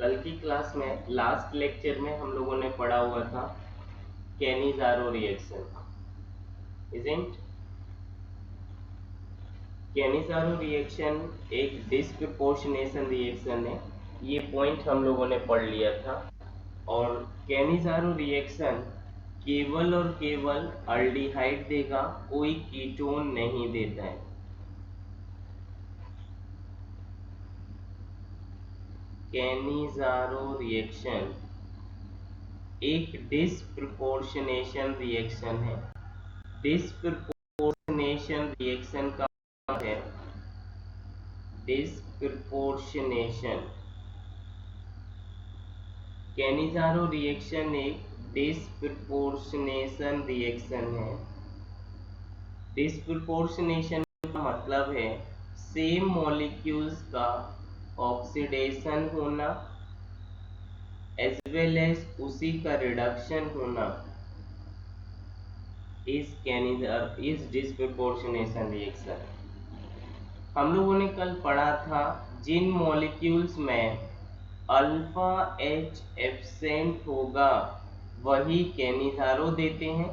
कल की क्लास में लास्ट लेक्चर में हम लोगों ने पढ़ा हुआ था Cannizzaro reaction, isn't? Cannizzaro reaction एक डिस्प्रपोर्शनेशन रिएक्शन है, ये पॉइंट हम लोगों ने पढ़ लिया था। और कैनिज़ारो रिएक्शन केवल और केवल अल्डिहाइड देगा, कोई कीटोन नहीं देता है। कैनिज़ारो रिएक्शन एक डिस्प्रपोर्शनेशन रिएक्शन है। डिस्प्रपोर्शनेशन रिएक्शन का मतलब है डिस्प्रपोर्शनेशन। कैनिज़ारो रिएक्शन एक डिस्प्रपोर्शनेशन रिएक्शन है। डिस्प्रपोर्शनेशन का मतलब है सेम मॉलिक्यूल्स का ऑक्सीडेशन होना एज वेल एज उसी का रिडक्शन होना इस डिस्प्रपोर्शनेशन रिएक्शन। हम लोगों ने कल पढ़ा था जिन मॉलिक्यूल्स में अल्फा एच एब्सेंट होगा वही कैनिज़ारो देते हैं,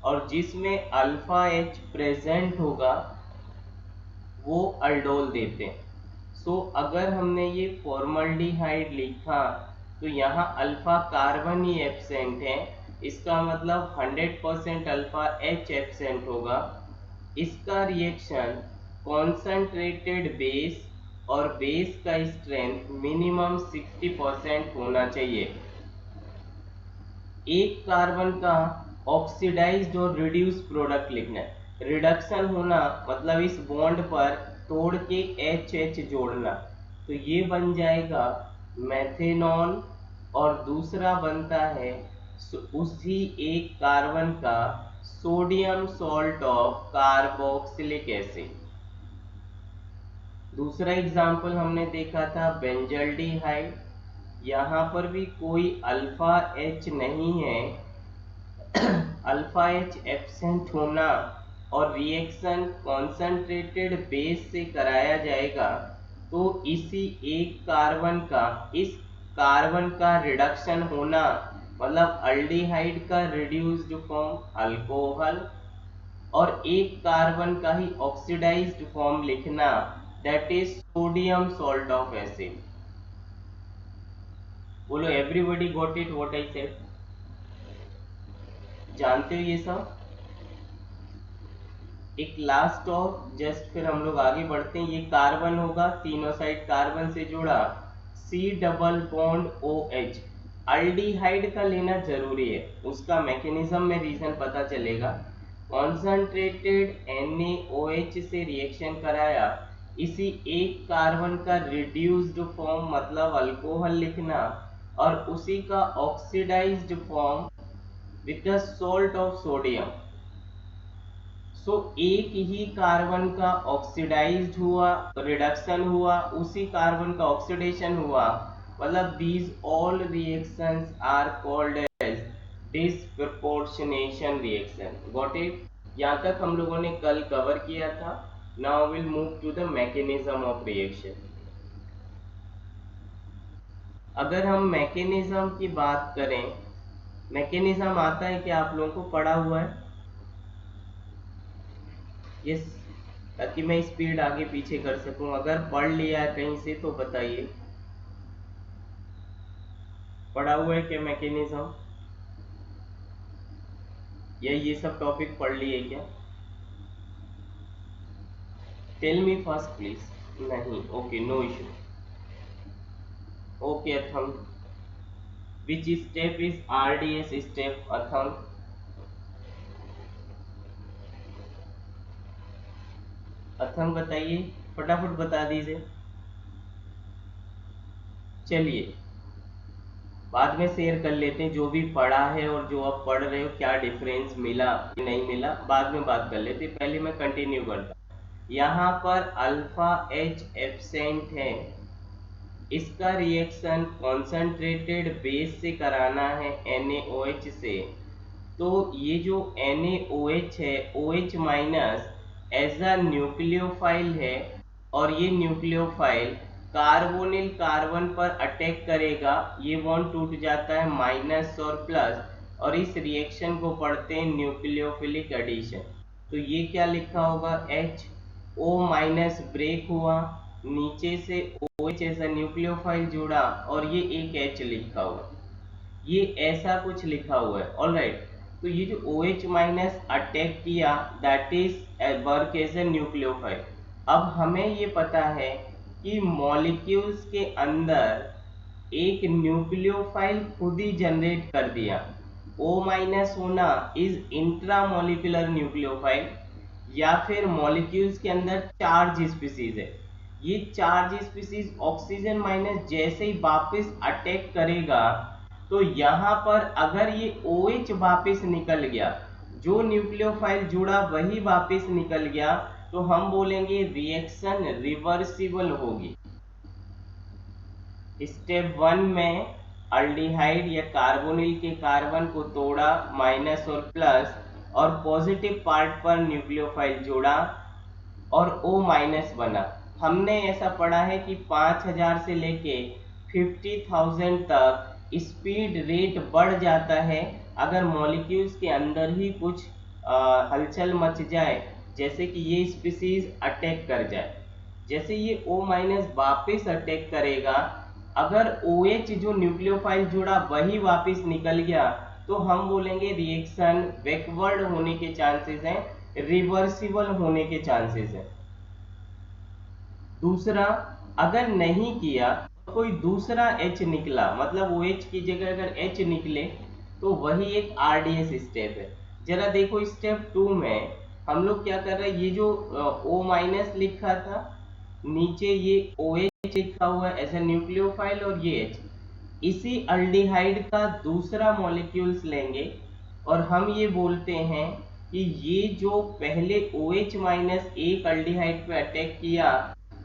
और जिसमें अल्फा एच प्रेजेंट होगा वो अल्डोल देते हैं। सो अगर हमने ये फॉर्मल्डिहाइड लिखा तो यहाँ अल्फा कार्बन ही एब्सेंट है, इसका मतलब 100% अल्फा एच एब्सेंट होगा। इसका रिएक्शन कॉन्सेंट्रेटेड बेस और बेस का स्ट्रेंथ मिनिमम 60% होना चाहिए। एक कार्बन का ऑक्सीडाइज्ड और रिड्यूस प्रोडक्ट लिखना है। रिडक्शन होना मतलब इस बॉन्ड पर तोड़ के एच जोड़ना, तो ये बन जाएगा मेथेनॉल। और दूसरा बनता है उसी एक कार्बन का sodium salt of carboxylic acid. दूसरा एग्जाम्पल हमने देखा था बेंजल्डिहाइड। यहाँ पर भी कोई अल्फा एच नहीं है, अल्फा एच एब्सेंट होना और रिएक्शन कॉन्सेंट्रेटेड बेस से कराया जाएगा, तो इसी एक कार्बन का इस कार्बन का रिडक्शन होना मतलब अल्डिहाइड का रिड्यूस्ड फॉर्म अल्कोहल, और एक कार्बन का ही ऑक्सीडाइज्ड फॉर्म लिखना that is sodium salt of acid. बोलो everybody got it what I said? जानते हो ये सब? एक लास्ट और जस्ट फिर हम लोग आगे बढ़ते हैं। ये कार्बन होगा, तीनों साइड कार्बन से जुड़ा, C double bond O H. Aldehyde का लेना जरूरी है, उसका मैकेनिज्म में रीजन पता चलेगा। कॉन्सेंट्रेटेड NaOH से रिएक्शन कराया, इसी एक कार्बन का रिड्यूस्ड फॉर्म मतलब अल्कोहल लिखना, और उसी का oxidized form with the salt of sodium. So एक ही कार्बन का ऑक्सीडाइज्ड हुआ, रिडक्शन हुआ, उसी कार्बन का ऑक्सीडेशन हुआ, मतलब these all reactions are called as disproportionation reaction. Got it? यहाँ तक हम लोगों ने कल कवर किया था। Now will move to the mechanism of reaction. अगर हम मैकेनिज्म की बात करें, मैकेनिज्म आता है कि आप लोगों को पढ़ा हुआ है? यस, ताकि मैं स्पीड आगे पीछे कर सकूं। अगर पढ़ लिया है कहीं से तो बताइए, पढ़ा हुआ है क्या मैकेनिज्म? या ये सब टॉपिक पढ़ लिए क्या? Tell me first please. नहीं, ओके, नो इशू। ओके अथम, which step is RDS step अथम? अथम बताइए, फटाफट बता दीजिए। चलिए बाद में शेयर कर लेते हैं जो भी पढ़ा है और जो आप पढ़ रहे हो, क्या डिफरेंस मिला नहीं मिला, बाद में बात कर लेते। पहले मैं कंटिन्यू करता। यहाँ पर अल्फा एच एब्सेंट है, इसका रिएक्शन कॉन्सेंट्रेटेड बेस से कराना है NaOH से। तो ये जो NaOH है, OH minus as a nucleophile है, और ये न्यूक्लियोफाइल कार्बोनिल कार्बन पर अटैक करेगा, ये बॉन्ड टूट जाता है माइनस और प्लस, और इस रिएक्शन को पढ़ते हैं न्यूक्लियोफिलिक एडिशन। तो ये क्या लिखा होगा, H O माइनस ब्रेक हुआ, नीचे से OH ऐसा न्यूक्लियोफाइल जुड़ा और ये एक H लिखा हुआ, ये ऐसा कुछ लिखा हुआ है। ऑलराइट, तो ये जो OH माइनस अटैक किया that is work as a nucleophile. अब हमें ये पता है कि मॉलिक्यूल्स के अंदर एक न्यूक्लियोफाइल खुद ही जनरेट कर दिया। O माइनस होना इज इंट्रामोलिकुलर न्यूक्लियोफाइल, या फिर मॉलिक्यूल्स के अंदर चार्ज स्पीसीज है। ये चार्ज स्पीसीज ऑक्सीजन माइनस जैसे ही वापस अटैक करेगा, तो यहाँ पर अगर ये OH वापस निकल गया, जो न्यूक्लियोफाइल जुड़ा वही वापस निकल गया, तो हम बोलेंगे रिएक्शन रिवर्सिबल होगी। स्टेप 1 में अल्डिहाइड या कार्बोनिल के कार्बन को तोड़ा माइनस और प्लस, और पॉजिटिव पार्ट पर न्यूक्लियोफाइल जोड़ा और O माइनस बना। हमने ऐसा पढ़ा है कि 5000 से लेके 50,000 तक स्पीड रेट बढ़ जाता है अगर मॉलिक्यूल्स के अंदर ही कुछ हलचल मच जाए, जैसे कि ये स्पीसीज अटैक कर जाए। जैसे ये O माइनस वापिस अटैक करेगा, अगर OH जो न्यूक्लियोफाइल जुड़ा वही वापस निकल गया, तो हम बोलेंगे रिएक्शन बैकवर्ड होने के चांसेस हैं, रिवर्सिबल होने के चांसेस हैं। दूसरा, अगर नहीं किया तो कोई दूसरा H निकला, मतलब OH की जगह अगर H निकले, तो वही एक RDS स्टेप है। जरा देखो स्टेप 2 में हम लोग क्या कर रहे हैं, ये जो O माइनस लिखा था, नीचे ये OH लिखा हुआ है एज ए न्यूक्लियोफाइल, और ये H, इसी अल्डिहाइड का दूसरा मॉलिक्यूल्स लेंगे और हम ये बोलते हैं कि ये जो पहले OH माइनस एक अल्डिहाइड पे अटैक किया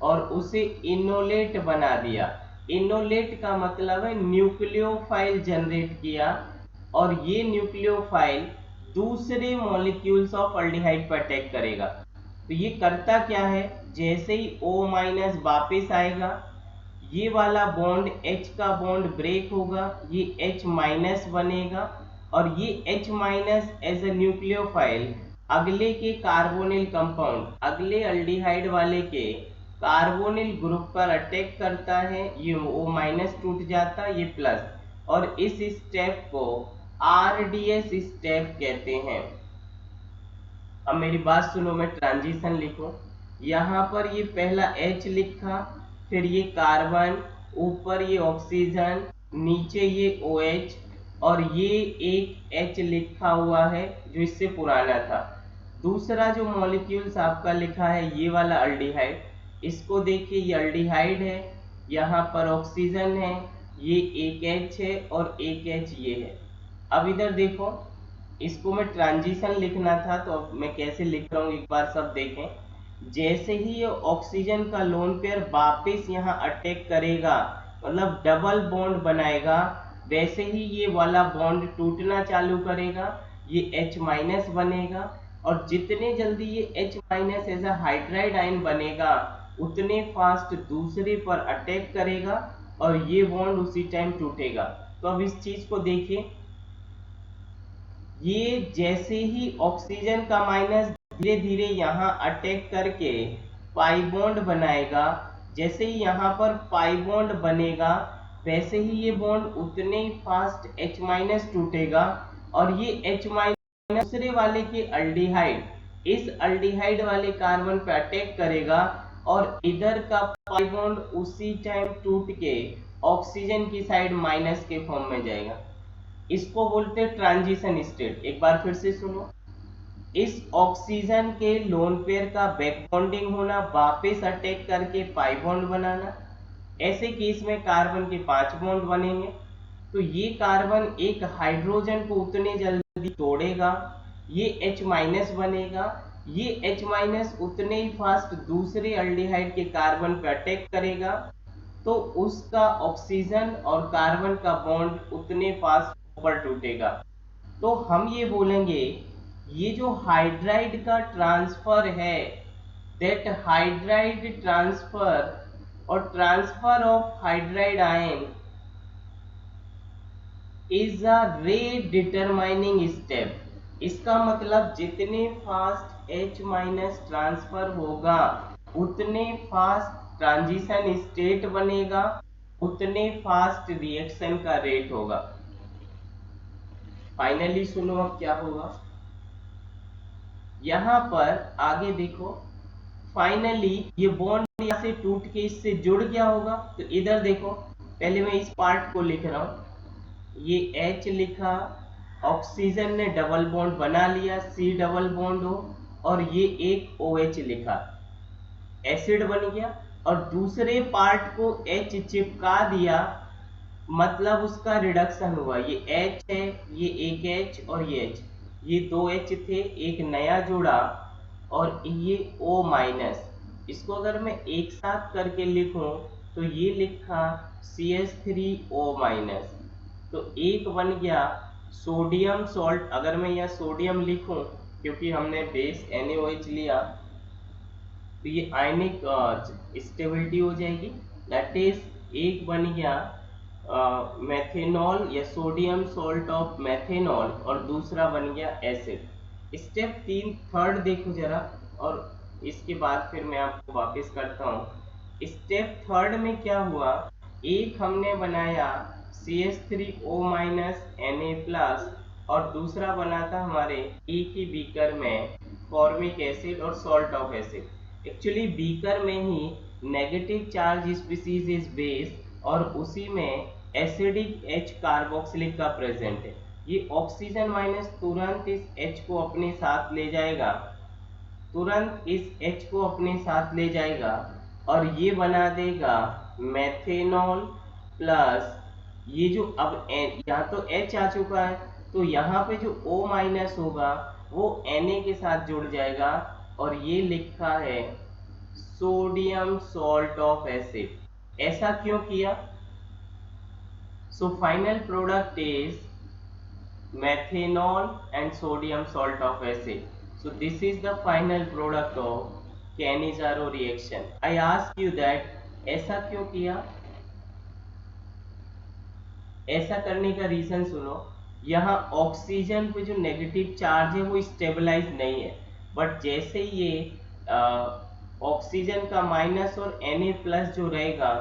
और उसे इनोलेट बना दिया। इनोलेट का मतलब है न्यूक्लियोफाइल जनरेट किया, और ये न्यूक्लियोफाइल दूसरे मॉलिक्यूल्स ऑफ अल्डिहाइड पर अटैक करेगा। तो ये करता क्या है, जैसे ही O माइनस वापिस आएगा, ये वाला बॉन्ड H का बॉन्ड ब्रेक होगा, ये H माइनस बनेगा, और ये H minus as a nucleophile अगले के कार्बोनिल कंपाउंड, अगले अल्डिहाइड वाले के कार्बोनिल ग्रुप पर अटैक करता है, ये O माइनस टूट जाता है, ये प्लस, और इस स्टेप को RDS स्टेप कहते हैं। अब मेरी बात सुनो, मैं ट्रांजिशन लिखूं, यहाँ पर ये पहला H लिखा, फिर ये कार्बन, ऊपर ये ऑक्सीजन, नीचे ये OH, और ये एक H लिखा हुआ है जो इससे पुराना था। दूसरा जो मॉलिक्यूल्स आपका लिखा है ये वाला अल्डिहाइड, इसको देखिए, ये अल्डिहाइड है, यहाँ पर ऑक्सीजन है, ये एक H है और एक H ये है। अब इधर देखो, इसको मैं ट्रांजिशन लिखना था, तो अब मैं कैसे लिख रहा हूँ एक बार सब देखें। जैसे ही ये ऑक्सीजन का लोन पेयर वापस यहाँ अटैक करेगा, मतलब डबल बॉन्ड बनाएगा, वैसे ही ये वाला बॉन्ड टूटना चालू करेगा, ये H माइनस बनेगा, और जितने जल्दी ये H minus as a hydride ion बनेगा, उतने फास्ट दूसरे पर अटैक करेगा और ये बॉन्ड उसी टाइम टूटेगा। तो अब इस चीज को देखिए, ये जैसे ही ऑक्सीजन का माइनस धीरे धीरे यहाँ अटैक करके पाई बॉन्ड बनाएगा, जैसे ही यहाँ पर पाई बॉन्ड बनेगा, वैसे ही ये बॉन्ड उतने ही फास्ट H माइनस टूटेगा, और ये H माइनस दूसरे वाले के अल्डिहाइड, इस अल्डिहाइड वाले कार्बन पे अटैक करेगा, और इधर का पाई बॉन्ड उसी टाइम टूट के ऑक्सीजन की साइड माइनस के फॉर्म में जाएगा। इसको बोलते हैं ट्रांजिशन स्टेट। एक बार फिर से सुनो, इस ऑक्सीजन के लोन पेयर का बैक बॉन्डिंग होना, वापस अटैक करके पाई बॉन्ड बनाना, ऐसे केस में कार्बन के 5 बॉन्ड बनेंगे। तो ये कार्बन एक हाइड्रोजन को उतने जल्दी तोड़ेगा, ये H माइनस बनेगा, ये H माइनस उतने ही फास्ट दूसरे अल्डिहाइड के कार्बन पे अटैक करेगा, तो उसका ऑक्सीजन और कार्बन का बॉन्ड उतने फास्ट ऊपर टूटेगा। तो हम ये बोलेंगे, ये जो हाइड्राइड का ट्रांसफर है, दैट हाइड्राइड ट्रांसफर और transfer of hydride ion is a rate determining step. इसका मतलब जितने फास्ट H माइनस ट्रांसफर होगा उतने फास्ट ट्रांजिशन स्टेट बनेगा, उतने फास्ट रिएक्शन का रेट होगा। फाइनली सुनो अब क्या होगा। यहाँ पर आगे देखो, फाइनली ये बॉन्ड यहाँ से टूट के इससे जुड़ गया होगा। तो इधर देखो, पहले मैं इस पार्ट को लिख रहा हूं, ये H लिखा, ऑक्सीजन ने डबल बॉन्ड बना लिया, C डबल बॉन्ड हो, और ये एक OH लिखा, एसिड बन गया। और दूसरे पार्ट को H चिपका दिया, मतलब उसका रिडक्शन हुआ। ये H है, ये एक H और ये H, ये दो H थे, एक नया जुड़ा, और ये O माइनस। इसको अगर मैं एक साथ करके लिखूं तो ये लिखा CH3O माइनस। तो एक बन गया सोडियम सॉल्ट। अगर मैं यहाँ सोडियम लिखूं, क्योंकि हमने बेस NaOH लिया, तो ये आयनिक स्टेबिलिटी हो जाएगी। दैट इज एक बन गया मेथेनॉल या सोडियम सॉल्ट ऑफ मेथेनॉल, और दूसरा बन गया एसिड। स्टेप 3 थर्ड देखो जरा, और इसके बाद फिर मैं आपको वापस करता हूँ। स्टेप थर्ड में क्या हुआ, एक हमने बनाया CH3O माइनस Na प्लस, और दूसरा बना था हमारे एक ही बीकर में फॉर्मिक एसिड और salt of acid. Actually beaker में ही negative charge species is base, और उसी में एसिडिक H कार्बोक्सिलिक का प्रेजेंट है। ये ऑक्सीजन माइनस तुरंत इस H को अपने साथ ले जाएगा, तुरंत इस H को अपने साथ ले जाएगा, और ये बना देगा मेथेनॉल प्लस, ये जो अब यहाँ तो H आ चुका है, तो यहाँ पे जो O माइनस होगा वो Na के साथ जुड़ जाएगा, और ये लिखा है सोडियम सॉल्ट ऑफ एसिड। ऐसा क्यों किया? So final product is methanol and sodium salt of acid. So this is the final product of Cannizzaro reaction. I ask you that ऐसा क्यों किया? ऐसा करने का रीजन सुनो। यहाँ ऑक्सीजन पे जो नेगेटिव चार्ज है वो स्टेबलाइज नहीं है, बट जैसे ये ऑक्सीजन का माइनस और Na प्लस जो रहेगा,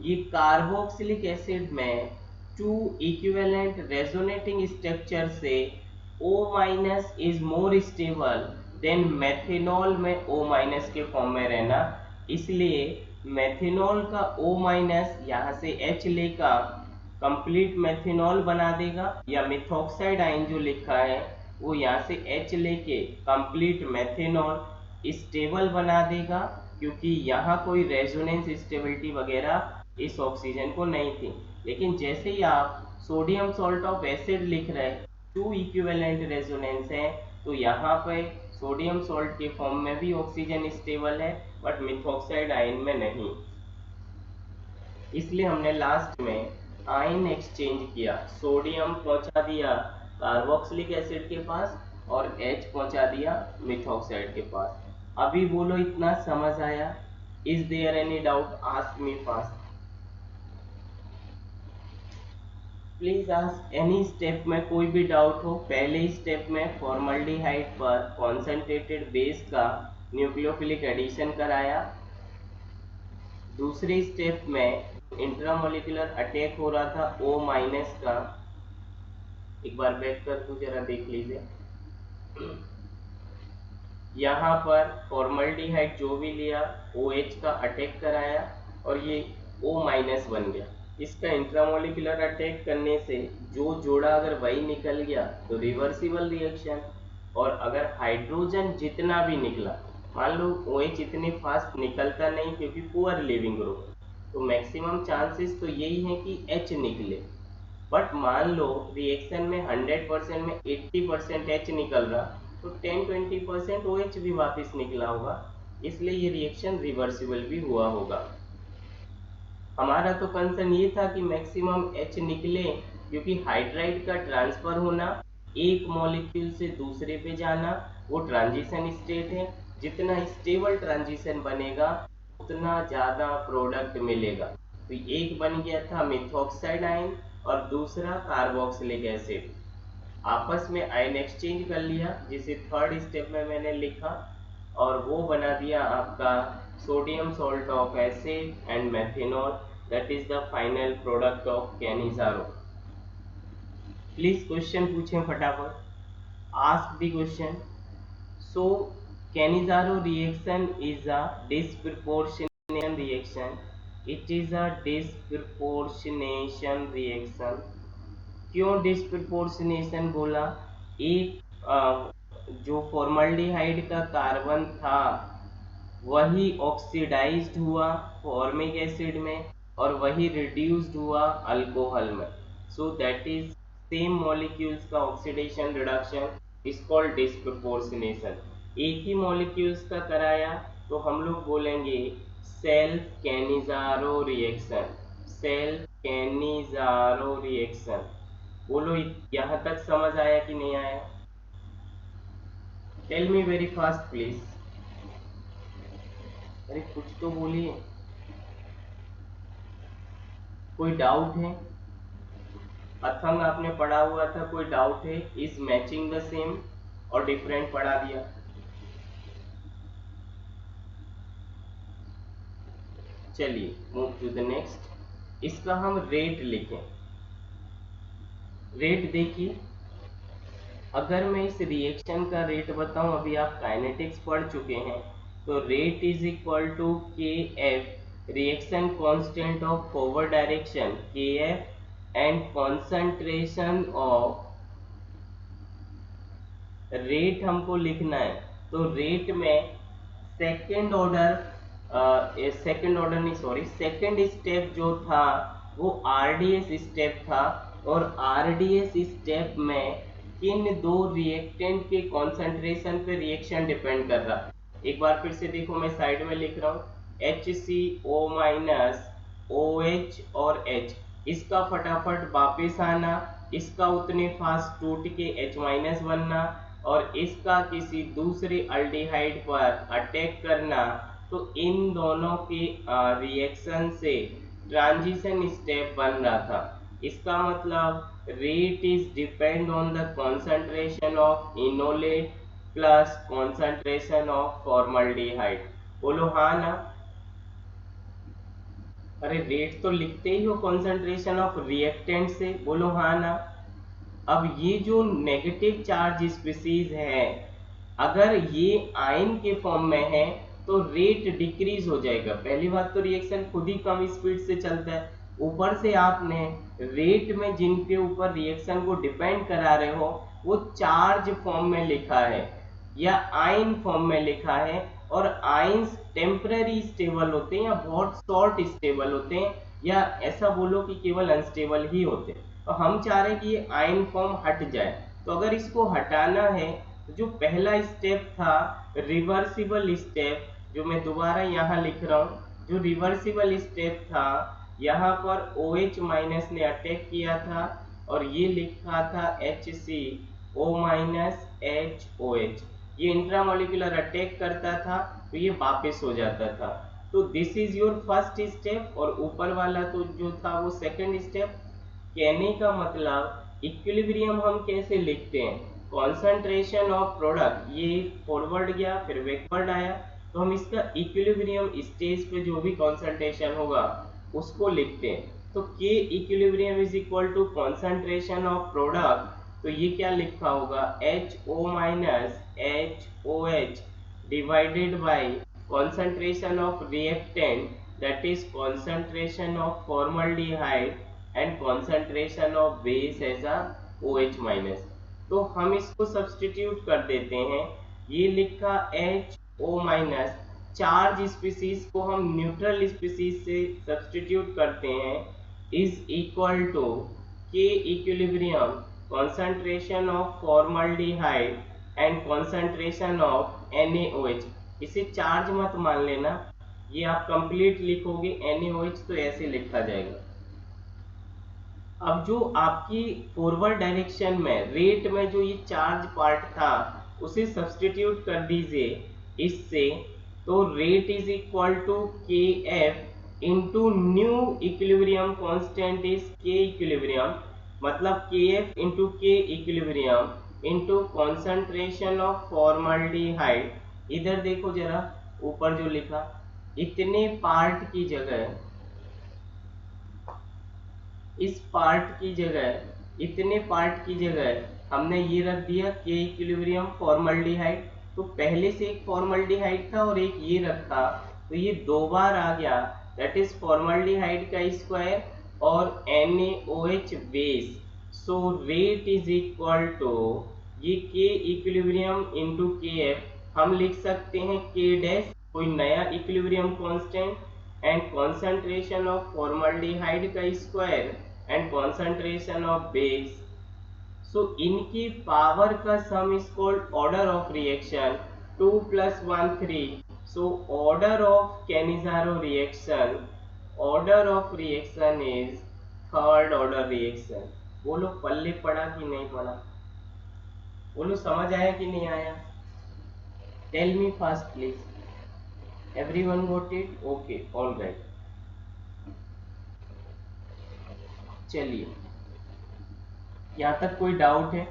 ये कार्बोक्सिलिक एसिड में टू इक्विवेलेंट रेजोनेटिंग स्ट्रक्चर से O minus is more stable then methanol में O माइनस के फॉर्म में रहना। इसलिए मेथेनॉल का O माइनस यहाँ से H लेकर कंप्लीट मेथेनॉल बना देगा, या मिथॉक्साइड आयन जो लिखा है वो यहाँ से H लेके कंप्लीट मेथेनॉल स्टेबल बना देगा, क्योंकि यहाँ कोई रेजोनेंस स्टेबिलिटी वगैरह इस ऑक्सीजन को नहीं थी। लेकिन जैसे ही आप सोडियम सॉल्ट ऑफ एसिड लिख रहे, टू इक्विवेलेंट रेजोनेंस है, तो यहाँ पे सोडियम सॉल्ट के फॉर्म में भी ऑक्सीजन स्टेबल है, बट मिथॉक्साइड आयन में नहीं। इसलिए हमने लास्ट में आयन एक्सचेंज किया, सोडियम पहुंचा दिया कार्बोक्सिलिक एसिड के पास, और H पहुंचा दिया मिथॉक्साइड के पास। अभी बोलो, इतना समझ आया? Is there any doubt? Ask me fast, please ask. Any step में कोई भी डाउट हो। पहले स्टेप में फॉर्मल्डिहाइड पर कॉन्सेंट्रेटेड बेस का न्यूक्लियोफिलिक एडिशन कराया। दूसरे स्टेप में इंट्रामोलिकुलर अटैक हो रहा था O माइनस का, एक बार बैक कर दूं, जरा देख लीजिए। यहाँ पर फॉर्मल्डिहाइड जो भी लिया OH का अटैक कराया, और ये O माइनस बन गया। इसका इंट्रामोलिकुलर अटैक करने से जो जोड़ा अगर वही निकल गया तो रिवर्सिबल रिएक्शन, और अगर हाइड्रोजन जितना भी निकला, मान लो OH इतने फास्ट निकलता नहीं क्योंकि पुअर लिविंग ग्रुप, तो मैक्सिमम चांसेस तो यही है कि H निकले। बट मान लो रिएक्शन में 100% में 80% H निकल रहा, तो 10-20% OH भी वापस निकला होगा, इसलिए ये रिएक्शन रिवर्सिबल भी हुआ होगा। हमारा तो कंसर्न ये था कि मैक्सिमम H निकले, क्योंकि हाइड्राइड का ट्रांसफर होना, एक मॉलिक्यूल से दूसरे पे जाना, वो ट्रांजिशन स्टेट है। जितना स्टेबल ट्रांजिशन बनेगा उतना ज़्यादा प्रोडक्ट मिलेगा। तो एक बन गया था मिथॉक्साइड आयन और दूसरा कार्बोक्सिलिक एसिड, आपस में आयन एक्सचेंज कर लिया, जिसे थर्ड स्टेप में मैंने लिखा, और वो बना दिया आपका sodium salt of acid and methanol, that is the final product of Cannizzaro. Please question पूछें फटाफट, ask the question. So Cannizzaro reaction is a disproportionation reaction, it is a disproportionation reaction. क्यों डिस्प्रपोर्शनेशन बोला? एक जो formaldehyde का carbon था वही oxidised हुआ फॉर्मिक एसिड में और वही रिड्यूस्ड हुआ अल्कोहल में। So that is same molecules का oxidation reduction is called disproportionation. एक ही मॉलिक्यूल्स का कराया तो हम लोग बोलेंगे self Cannizzaro reaction, self Cannizzaro reaction. बोलो यहाँ तक समझ आया कि नहीं आया? Tell me very fast please. अरे कुछ तो बोलिए, कोई डाउट है? अथंग आपने पढ़ा हुआ था, कोई डाउट है? इज मैचिंग द सेम और डिफरेंट पढ़ा दिया? चलिए मूव टू द नेक्स्ट। इसका हम रेट लिखें। रेट देखिए, अगर मैं इस रिएक्शन का रेट बताऊं, अभी आप काइनेटिक्स पढ़ चुके हैं, तो rate is equal to K F reaction constant of forward direction K F and concentration of, rate हमको लिखना है तो रेट में सेकेंड ऑर्डर सेकेंड स्टेप जो था वो आरडीएस स्टेप था, और आरडीएस स्टेप में किन दो रिएक्टेंट के कॉन्सेंट्रेशन पे रिएक्शन डिपेंड कर रहा। एक बार फिर से देखो, मैं साइड में लिख रहा हूँ HCO माइनस OH और H, इसका फटाफट वापिस आना, इसका उतने फास्ट टूट के H माइनस बनना और इसका किसी दूसरे अल्डिहाइड पर अटैक करना, तो इन दोनों के रिएक्शन से ट्रांजिशन स्टेप बन रहा था। इसका मतलब rate is depend on the concentration of enolate plus concentration of formaldehyde. बोलो हाँ ना? अरे रेट तो लिखते ही हो कॉन्सेंट्रेशन ऑफ रिएक्टेंट से, बोलो हाँ ना? अब ये जो नेगेटिव चार्ज स्पीसीज है, अगर ये आयन के फॉर्म में है तो रेट डिक्रीज हो जाएगा। पहली बात तो रिएक्शन खुद ही कम स्पीड से चलता है, ऊपर से आपने रेट में जिनके ऊपर रिएक्शन को डिपेंड करा रहे हो वो चार्ज फॉर्म में लिखा है या आयन फॉर्म में लिखा है, और आयंस टेम्पररी स्टेबल होते हैं या बहुत शॉर्ट स्टेबल होते हैं, या ऐसा बोलो कि केवल अनस्टेबल ही होते हैं। तो हम चाह रहे हैं कि ये आयन फॉर्म हट जाए, तो अगर इसको हटाना है तो जो पहला स्टेप था रिवर्सिबल स्टेप, जो मैं दोबारा यहाँ लिख रहा हूँ, जो रिवर्सिबल स्टेप था यहाँ पर OH माइनस ने अटैक किया था और ये लिखा था HCO माइनस HOH, ये इंट्रामोलिकुलर अटैक करता था तो ये वापस हो जाता था। तो this is your first step और ऊपर वाला तो जो था वो सेकंड स्टेप। कहने का मतलब इक्विलिब्रियम हम कैसे लिखते हैं, कॉन्सेंट्रेशन ऑफ प्रोडक्ट, ये फॉरवर्ड गया फिर बैकवर्ड आया, तो हम इसका इक्विलिब्रियम स्टेज पे जो भी कॉन्सेंट्रेशन होगा उसको लिखते हैं। तो K equilibrium is equal to concentration of product, तो ये क्या लिखा होगा HO minus HOH divided by concentration of reactant, that is concentration of formaldehyde and concentration of base as a OH minus। तो हम इसको सब्स्टिट्यूट कर देते हैं, ये लिखा HO माइनस, चार्ज स्पीसीज को हम न्यूट्रल स्पीसीज से सब्स्टिट्यूट करते हैं, इज इक्वल टू के equilibrium concentration of formaldehyde and concentration of NaOH। इसे चार्ज मत मान लेना, ये आप कंप्लीट लिखोगे NaOH तो ऐसे लिखा जाएगा। अब जो आपकी फॉरवर्ड डायरेक्शन में रेट में जो ये चार्ज पार्ट था उसे सब्स्टिट्यूट कर दीजिए इससे, तो rate is equal to K F into new equilibrium constant is के इक्विलिब्रियम, मतलब के एफ इंटू के equilibrium into concentration of formaldehyde. इधर देखो जरा ऊपर जो लिखा, इतने पार्ट की जगह, इस पार्ट की जगह, इतने पार्ट की जगह हमने ये रख दिया के इक्विलिब्रियम फॉर्मल्डिहाइड। तो पहले से एक फॉर्मल्डिहाइड था और एक ये रखा, तो ये दो बार आ गया, दैट इज फॉर्मल्डिहाइड का स्क्वायर और NaOH base. So rate is equal to ये के इक्विलिब्रियम इंटू के एफ, हम लिख सकते हैं के डैश, कोई नया equilibrium constant, and concentration of formaldehyde का square and concentration of base। सो इनकी पावर का सम is called order of reaction, 2 + 1 3। So order of Cannizzaro reaction, order of reaction is third order reaction. बोलो पल्ले पड़ा कि नहीं पड़ा, बोलो समझ आया कि नहीं आया, tell me fast please, everyone got it? Okay, all right। चलिए, यहाँ तक कोई डाउट है?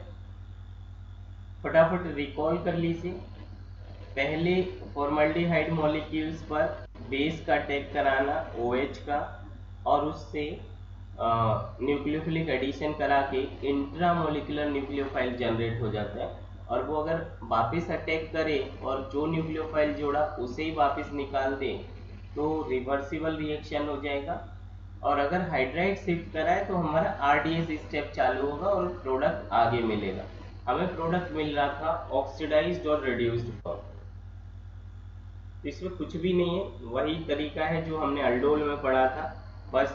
फटाफट रिकॉल कर लीजिए। पहले फॉर्मल्डिहाइड मॉलिक्यूल्स पर बेस का अटैक कराना OH का, और उससे न्यूक्लियोफिलिक एडिशन करा के इंट्रामोलिकुलर न्यूक्लियोफाइल जनरेट हो जाता है, और वो अगर वापस अटैक करे और जो न्यूक्लियोफाइल जोड़ा उसे ही वापस निकाल दे तो रिवर्सिबल रिएक्शन हो जाएगा। और अगर हाइड्राइड शिफ्ट कराए तो हमारा RDS स्टेप चालू होगा और प्रोडक्ट आगे मिलेगा। हमें प्रोडक्ट मिल रहा था ऑक्सीडाइज्ड और रिड्यूस्ड फॉर्म। तो इसमें कुछ भी नहीं है, वही तरीका है जो हमने अल्डोल में पढ़ा था, बस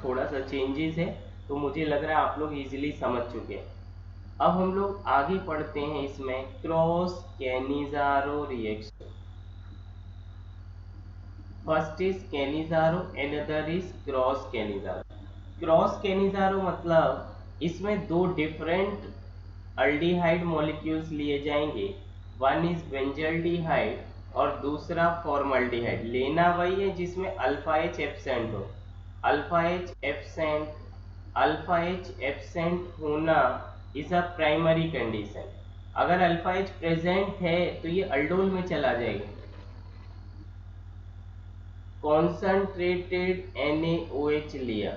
थोड़ा सा चेंजेस है। तो मुझे लग रहा है आप लोग इजीली समझ चुके हैं। अब हम लोग आगे पढ़ते हैं इसमें cross Cannizzaro reaction. First is Cannizzaro and other is cross Cannizzaro. Cross Cannizzaro मतलब इसमें दो डिफरेंट अल्डिहाइड मॉलिक्यूल्स लिए जाएंगे, वन इज बेंजल्डिहाइड और दूसरा फॉर्मल्डिहाइड। लेना वही है जिसमें अल्फा एच एब्सेंट हो। Alpha H absent, alpha H absent होना इज अ प्राइमरी कंडीशन। अगर अल्फा एच प्रेजेंट है तो ये अल्डोल में चला जाएगा। कॉन्संट्रेटेड NaOH लिया,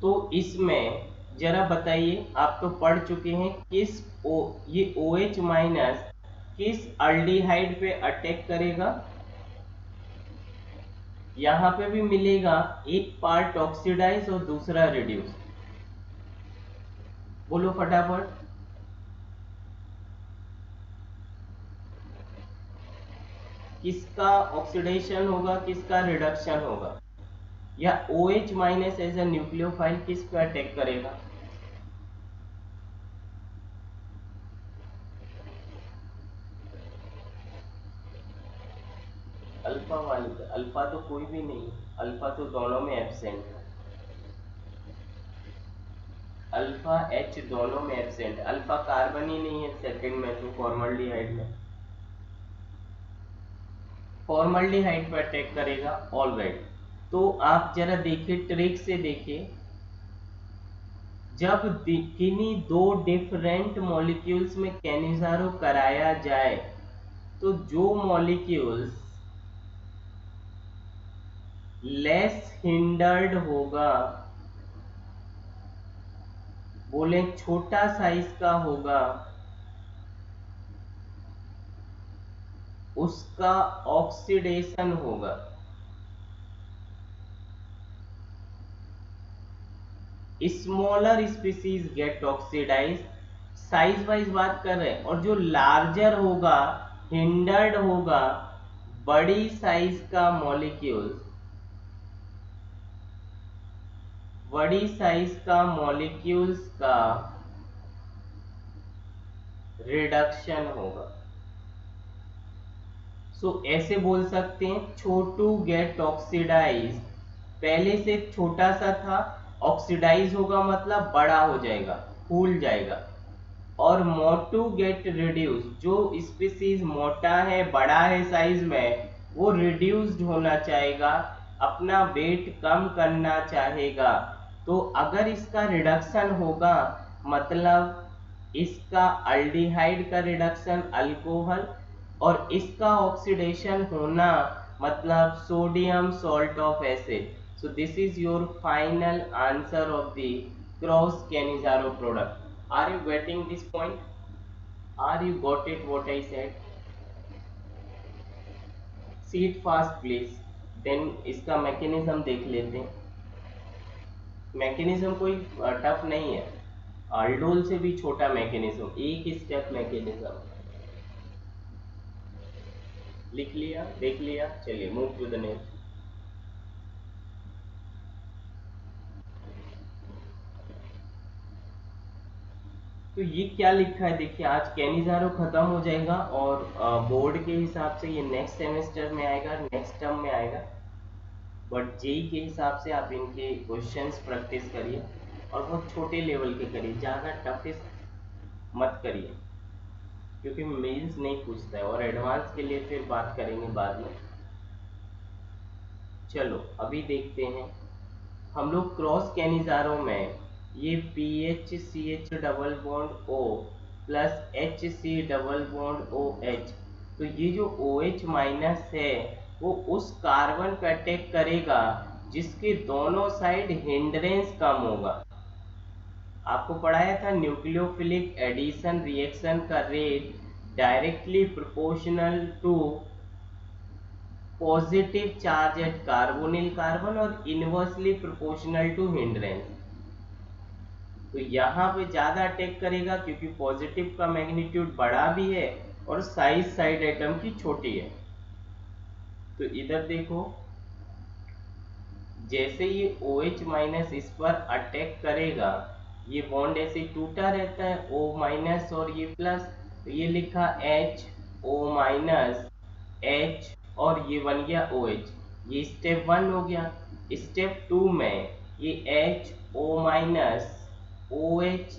तो इसमें जरा बताइए, आप तो पढ़ चुके हैं, ये OH माइनस किस अल्डिहाइड पे अटैक करेगा? यहाँ पे भी मिलेगा एक पार्ट ऑक्सीडाइज और दूसरा रिड्यूस। बोलो फटाफट, किसका ऑक्सीडेशन होगा, किसका रिडक्शन होगा? या OH minus as a nucleophile किस पे अटैक करेगा? अल्फा वाले पे। अल्फा तो कोई भी नहीं, अल्फा तो दोनों में एब्सेंट है, अल्फा H दोनों में एब्सेंट। अल्फा कार्बन ही नहीं है सेकंड में, तो फॉर्मल्डिहाइड में, फॉर्मल्डिहाइड पर अटैक करेगा। ऑल राइट, तो आप जरा देखिए, ट्रिक से देखिए, जब किन्हीं दो डिफरेंट मॉलिक्यूल्स में कैनिज़ारो कराया जाए तो जो मॉलिक्यूल्स लेस हिंडर्ड होगा, बोले छोटा साइज का होगा, उसका ऑक्सीडेशन होगा। Smaller species get oxidize, size wise बात कर रहे हैं, और जो लार्जर होगा, हिंडर्ड होगा, बड़ी साइज का मॉलिक्यूल, बड़ी साइज का मॉलिक्यूल्स का रिडक्शन होगा। सो ऐसे बोल सकते हैं, छोटू गेट ऑक्सीडाइज, पहले से छोटा सा था, ऑक्सीडाइज होगा मतलब बड़ा हो जाएगा, फूल जाएगा। और मोटू गेट रिड्यूस, जो स्पीसीज मोटा है, बड़ा है साइज में, वो रिड्यूस्ड होना चाहेगा, अपना वेट कम करना चाहेगा। तो अगर इसका रिडक्शन होगा, मतलब इसका अल्डिहाइड का रिडक्शन अल्कोहल, और इसका ऑक्सीडेशन होना मतलब sodium salt of acid. So this is your final answer of the cross Cannizzaro product. Are you getting this point? Are you got it what I said? See it fast please. Then इसका mechanism देख लेते हैं। Mechanism कोई tough नहीं है, aldol से भी छोटा मैकेनिज्म, एक स्टेप मैकेनिज्म। लिख लिया, देख लिया, चलिए मूव टू द नेक्स्ट। तो ये क्या लिखा है देखिए, आज कैनिज़ारो खत्म हो जाएगा और बोर्ड के हिसाब से ये नेक्स्ट सेमेस्टर में आएगा, नेक्स्ट टर्म में आएगा। बट जेई के हिसाब से आप इनके क्वेश्चंस प्रैक्टिस करिए और बहुत छोटे लेवल के करिए, ज़्यादा टफेस्ट मत करिए, क्योंकि मेंस नहीं पूछता है, और एडवांस के लिए फिर बात करेंगे बाद में। चलो अभी देखते हैं हम लोग क्रॉस कैनिज़ारो में ये PHCH double bond O plus HC double bond OH, तो ये जो OH माइनस है वो उस कार्बन पे अटैक करेगा जिसके दोनों साइड हिंड्रेंस कम होगा। आपको पढ़ाया था न्यूक्लियोफिलिक एडिशन रिएक्शन का rate directly proportional to positive charge at carbonyl carbon और इनवर्सली प्रोपोर्शनल टू हिंड्रेंस। तो यहाँ पे ज्यादा अटैक करेगा क्योंकि पॉजिटिव का मैग्नीट्यूड बड़ा भी है और साइज साइड एटम की छोटी है। तो इधर देखो, जैसे ये OH माइनस इस पर अटैक करेगा, ये बॉन्ड ऐसे टूटा रहता है O माइनस और ये प्लस, तो ये लिखा H O माइनस H और ये बन गया OH। ये स्टेप 1 हो गया। स्टेप 2 में ये H O माइनस OH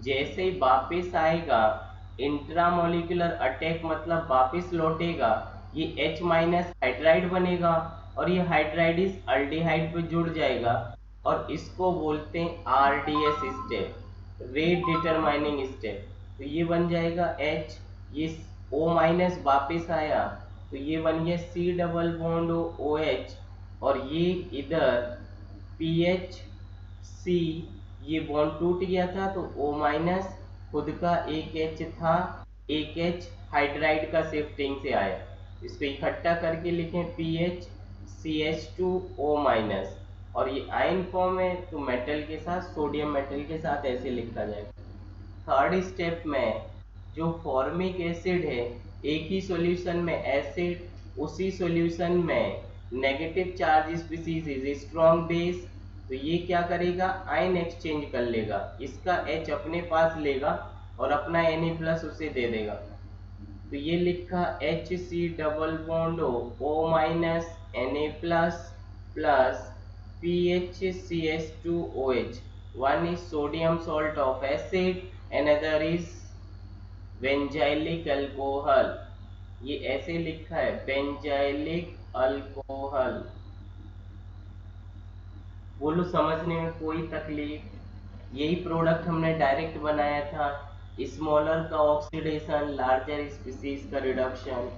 जैसे ही वापिस आएगा, इंट्रामोलिकुलर अटैक मतलब वापिस लौटेगा, ये H माइनस हाइड्राइड बनेगा और ये हाइड्राइड इस अल्डिहाइड पे जुड़ जाएगा और इसको बोलते हैं RDS step, rate determining step. तो ये बन जाएगा H, ये O माइनस वापिस आया तो ये बन गया C डबल बॉन्ड OH, और ये इधर PHC, ये बॉन्ड टूट गया था तो O माइनस खुद का एक H था, एक H हाइड्राइड का शिफ्टिंग से आया, इसको इकट्ठा करके लिखें PHCH2O माइनस, और ये आयन फॉर्म है तो मेटल के साथ, सोडियम मेटल के साथ ऐसे लिखा जाएगा। थर्ड स्टेप में जो फॉर्मिक एसिड है, एक ही सॉल्यूशन में एसिड, उसी सॉल्यूशन में negative charge species is strong base, तो ये क्या करेगा, आयन एक्सचेंज कर लेगा, इसका H अपने पास लेगा और अपना Na+ उसे दे देगा। तो ये लिखा HC double bond O minus Na plus PHCH2OH, one is sodium salt of acid, another is benzylic alcohol. ये ऐसे लिखा है बेंजाइलिक अल्कोहल। बोलो समझने में कोई तकलीफ? यही प्रोडक्ट हमने डायरेक्ट बनाया था, स्मॉलर का ऑक्सीडेशन, लार्जर स्पीसीज का रिडक्शन।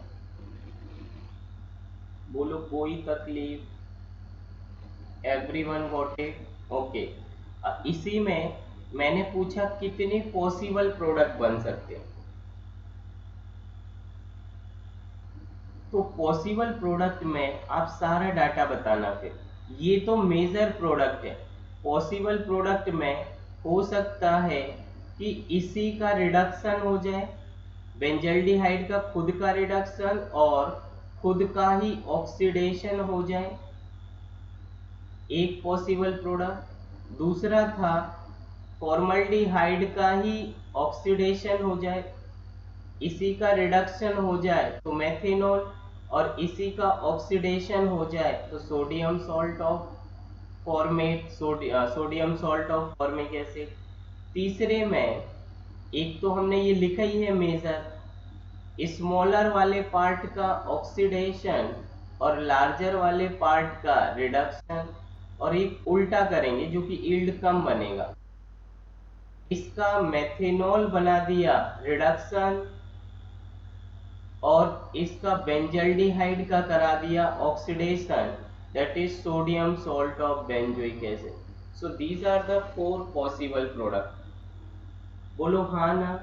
बोलो कोई तकलीफ? Everyone got it? ओके। इसी में मैंने पूछा कितने पॉसिबल प्रोडक्ट बन सकते हैं, तो पॉसिबल प्रोडक्ट में आप सारा डाटा बताना। फिर ये तो मेजर प्रोडक्ट है, पॉसिबल प्रोडक्ट में हो सकता है कि इसी का रिडक्शन हो जाए, बेंजल्डिहाइड का खुद का रिडक्शन और खुद का ही ऑक्सीडेशन हो जाए, एक पॉसिबल प्रोडक्ट। दूसरा था फॉर्मल्डिहाइड का ही ऑक्सीडेशन हो जाए, इसी का रिडक्शन हो जाए तो मेथेनॉल, और इसी का ऑक्सीडेशन हो जाए तो sodium salt of format, sodium salt of formic acid. तीसरे में एक तो हमने ये लिखा ही है मेजर, स्मॉलर वाले पार्ट का ऑक्सीडेशन और लार्जर वाले पार्ट का रिडक्शन, और एक उल्टा करेंगे जो कि यील्ड कम बनेगा। इसका मेथेनॉल बना दिया रिडक्शन, और इसका बेंजल्डिहाइड का करा दिया oxidation, that is sodium salt of benzoic acid. So these are the 4 possible product. बोलो हाँ ना,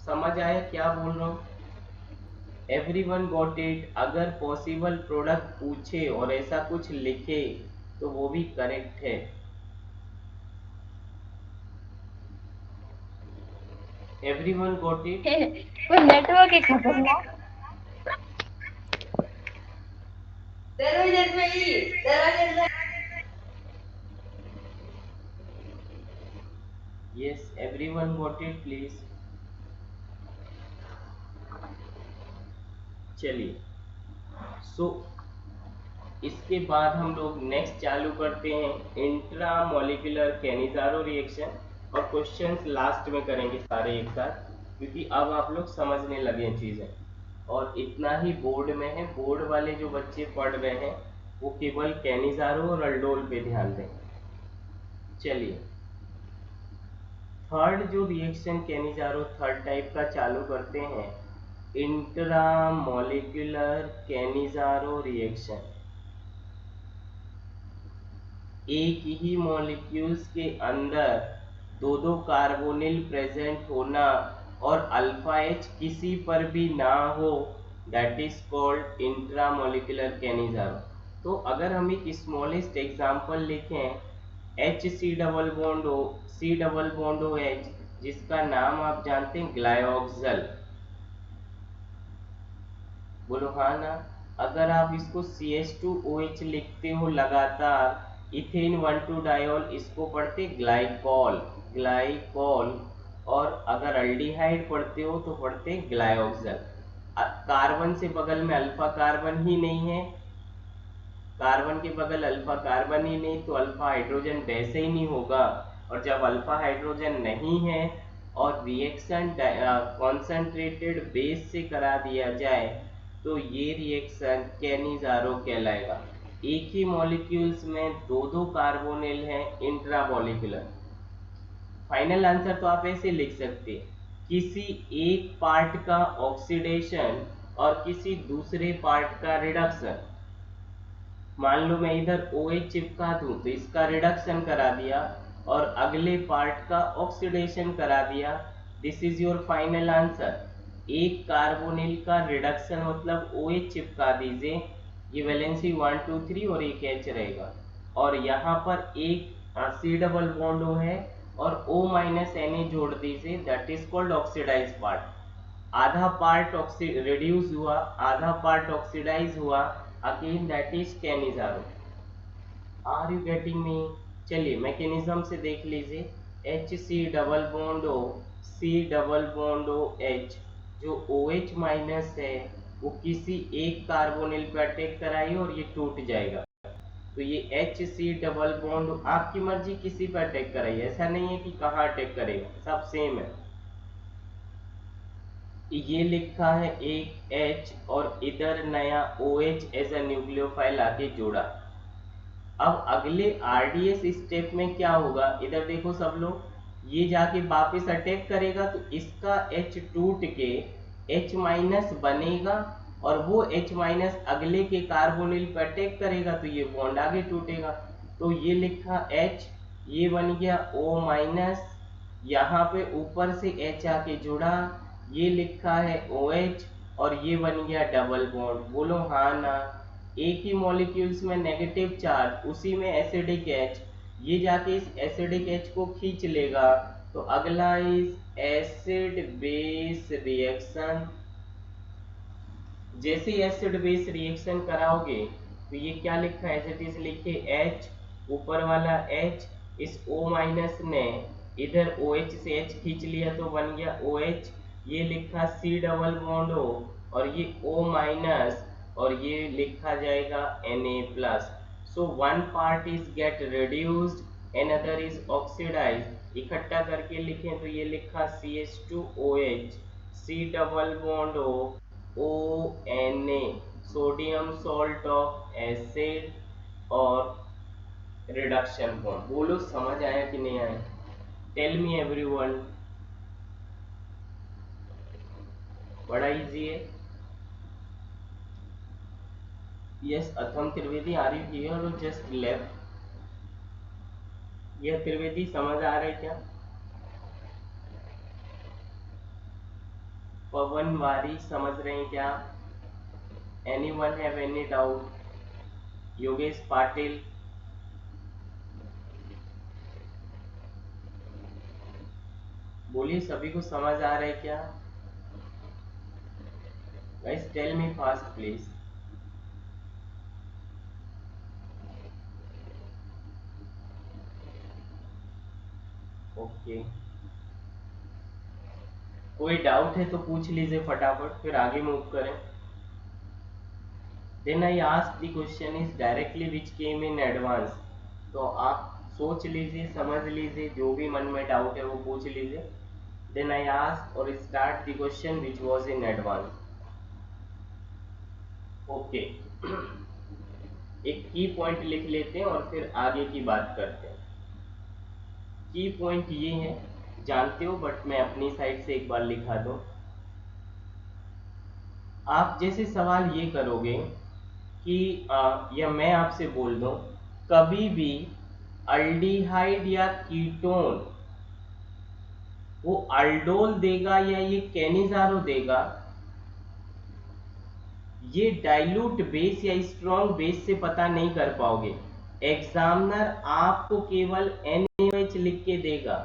समझ आया क्या बोल रहा हूँ? Everyone got it? अगर पॉसिबल प्रोडक्ट पूछे और ऐसा कुछ लिखे तो वो भी करेक्ट है। Everyone got it? वो नेटवर्क ही खतरनाक। Yes, everyone got it please. चलिए, सो इसके बाद हम लोग नेक्स्ट चालू करते हैं इंट्रा मॉलिक्यूलर कैनिजारो रिएक्शन, और क्वेश्चंस लास्ट में करेंगे सारे एक साथ, क्योंकि अब आप लोग समझने लगे चीज़ें, और इतना ही बोर्ड में है। बोर्ड वाले जो बच्चे पढ़ रहे हैं वो केवल कैनिजारो और अल्डोल पे ध्यान दें। चलिए, थर्ड जो रिएक्शन कैनिजारो थर्ड टाइप का चालू करते हैं, इंट्रा मॉलिक्यूलर कैनिजारो रिएक्शन। एक ही मॉलिक्यूल्स के अंदर दो दो कार्बोनिल प्रेजेंट होना और अल्फा एच किसी पर भी ना हो, that is called intramolecular Cannizzaro. तो अगर हम एक स्मॉलेस्ट एग्जांपल लिखें, H C double bond O, C double bond O H, जिसका नाम आप जानते हैं ग्लायोक्सल। बोलो हाँ ना। अगर आप इसको CH2OH लिखते हो लगातार, इथेन 1,2 डायोल, इसको पढ़ते ग्लाइकॉल, ग्लाइकॉल। और अगर अल्डिहाइड पढ़ते हो तो पढ़ते ग्लायोक्सल। कार्बन से बगल में अल्फा कार्बन ही नहीं है, कार्बन के बगल अल्फा कार्बन ही नहीं, तो अल्फा हाइड्रोजन वैसे ही नहीं होगा। और जब अल्फा हाइड्रोजन नहीं है और रिएक्शन कॉन्सेंट्रेटेड बेस से करा दिया जाए तो ये रिएक्शन कैनिजारो कहलाएगा। एक ही मॉलिक्यूल्स में दो दो कार्बोनिल हैं इंट्रामॉलिक्यूलर। फाइनल आंसर तो आप ऐसे लिख सकते हैं, किसी एक पार्ट का ऑक्सीडेशन और किसी दूसरे पार्ट का रिडक्शन। मान लो मैं इधर OH चिपका दूं तो इसका रिडक्शन करा दिया और अगले पार्ट का ऑक्सीडेशन करा दिया। This is your final answer. एक कार्बोनिल का रिडक्शन मतलब OH चिपका दीजिए, ये वैलेंसी 1 2 3 और एक H रहेगा, और यहाँ पर एक C डबल बॉन्ड O है और O माइनस Na जोड़ दीजिए, that is called oxidize part. आधा पार्ट रिड्यूस हुआ, आधा पार्ट ऑक्सीडाइज हुआ, again that is Cannizzaro. Are you getting me? चलिए मैकेनिज्म से देख लीजिए। H C double bond O, C double bond O H, जो OH माइनस है वो किसी एक कार्बोनिल पे अटैक कराइए और ये टूट जाएगा। तो ये एच सी डबल बॉन्ड आपकी मर्जी किसी पे अटैक कराइए, ऐसा नहीं है कि कहाँ अटैक करेगा, सब सेम है। ये लिखा है एक H और इधर नया OH एज अ न्यूक्लियोफाइल आके जोड़ा। अब अगले RDS स्टेप में क्या होगा, इधर देखो सब लोग, ये जाके वापस अटैक करेगा तो इसका H टूट के H माइनस बनेगा, और वो H माइनस अगले के कार्बोनिल पे अटैक करेगा तो ये बॉन्ड आगे टूटेगा। तो ये लिखा H, ये बन गया O माइनस, यहाँ पे ऊपर से H आके जुड़ा, ये लिखा है OH और ये बन गया डबल बॉन्ड। बोलो हाँ ना। एक ही मॉलिक्यूल्स में नेगेटिव चार्ज, उसी में एसिडिक H, ये जाके इस एसिडिक H को खींच लेगा, तो अगला इस एसिड बेस रिएक्शन। जैसे एसिड बेस रिएक्शन कराओगे तो ये क्या लिखा है, एज इट इज लिखे H, ऊपर वाला H, इस O माइनस ने इधर OH से H खींच लिया तो बन गया OH, ये लिखा C डबल बॉन्ड O और ये O माइनस, और ये लिखा जाएगा Na plus. So one part is get reduced, another is oxidized, इकट्ठा करके लिखें तो ये लिखा CH2OH, C double bond ONA, sodium salt of acid और रिडक्शन बॉन्ड। बोलो समझ आया कि नहीं आया? Tell me everyone. बड़ा इजी है। Yes Atham Trivedi, are you here or just left? यह त्रिवेदी समझ आ रहा है क्या? पवन वारी समझ रहे हैं क्या? Anyone have any doubt? Yogesh Patil, बोलिए सभी को समझ आ रहा है क्या? Guys tell me fast please. Okay, कोई डाउट है तो पूछ लीजिए फटाफट, फिर आगे मूव करें। Then I ask the question is directly which came in advance. तो आप सोच लीजिए, समझ लीजिए, जो भी मन में डाउट है वो पूछ लीजिए। देन आई आस्क और start the question which was in advance. Okay, एक की पॉइंट लिख लेते हैं और फिर आगे की बात करते हैं। की पॉइंट ये है, जानते हो बट मैं अपनी साइड से एक बार लिखा दूं। आप जैसे सवाल ये करोगे कि या मैं आपसे बोल दूं, कभी भी अल्डिहाइड या कीटोन वो अल्डोल देगा या ये कैनिजारो देगा, ये डाइल्यूट बेस या स्ट्रॉन्ग बेस से पता नहीं कर पाओगे। एग्जामिनर आपको केवल NaOH लिख के देगा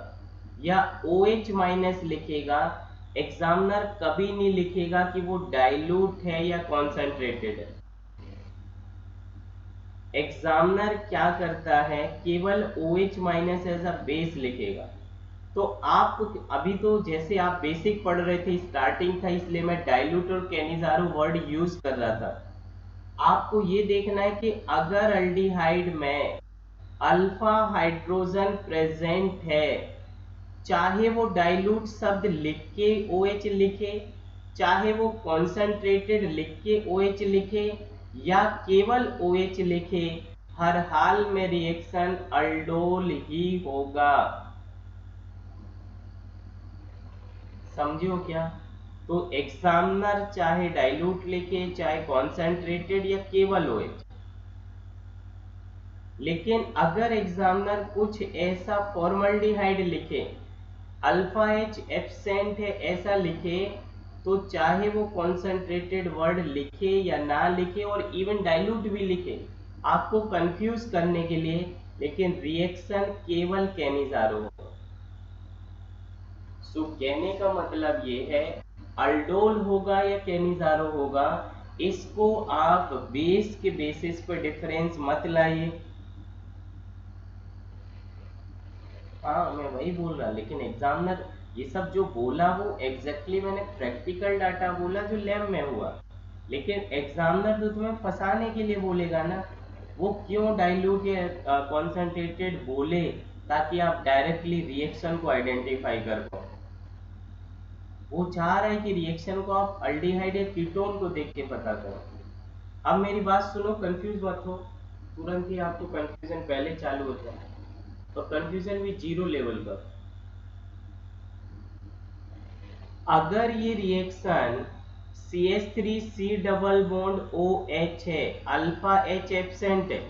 या OH माइनस लिखेगा। एग्जामिनर कभी नहीं लिखेगा कि वो डाइल्यूट है या कॉन्सेंट्रेटेड है। एग्जामिनर क्या करता है, केवल OH minus as a base लिखेगा। तो आप अभी तो जैसे आप बेसिक पढ़ रहे थे, स्टार्टिंग था, इसलिए मैं डाइल्यूट और कैनिजारो वर्ड यूज कर रहा था। आपको ये देखना है कि अगर अल्डिहाइड में अल्फा हाइड्रोजन प्रेजेंट है, चाहे वो डाइल्यूट शब्द लिख के OH लिखे, चाहे वो कॉन्सेंट्रेटेड लिख के OH लिखे या केवल OH लिखे, हर हाल में रिएक्शन अल्डोल ही होगा। समझियो क्या? तो एग्जामिनर चाहे डाइल्यूट लिखे, चाहे कॉन्सेंट्रेटेड या केवल OH, लेकिन अगर एग्जामिनर कुछ ऐसा फॉर्मल्डिहाइड लिखे, अल्फा H एब्सेंट है ऐसा लिखे, तो चाहे वो कॉन्सेंट्रेटेड वर्ड लिखे या ना लिखे और इवन डाइल्यूट भी लिखे, आपको कंफ्यूज करने के लिए, लेकिन रिएक्शन केवल कैनिजारो होगा। सो कहने का मतलब ये है, अल्डोल होगा या कैनिजारो होगा, इसको आप बेस के बेसिस पर डिफरेंस मत लाइए। हाँ मैं वही बोल रहा, लेकिन एग्जामिनर ये सब जो बोला वो एग्जैक्टली मैंने प्रैक्टिकल डाटा बोला जो लैब में हुआ, लेकिन एग्जामिनर तो तुम्हें फंसाने के लिए बोलेगा ना। वो क्यों डाइल्यूट या कॉन्सेंट्रेटेड बोले, ताकि आप डायरेक्टली रिएक्शन को आइडेंटिफाई कर पाओ। वो चाह रहे हैं कि रिएक्शन को आप अल्डिहाइड या कीटोन को देख के पता करो। अब मेरी बात सुनो, कंफ्यूज मत हो, तुरंत ही आपको कंफ्यूजन पहले चालू होता है, तो कंफ्यूजन भी जीरो लेवल का। अगर ये reaction CH3C double bond OH है, अल्फा H एब्सेंट है,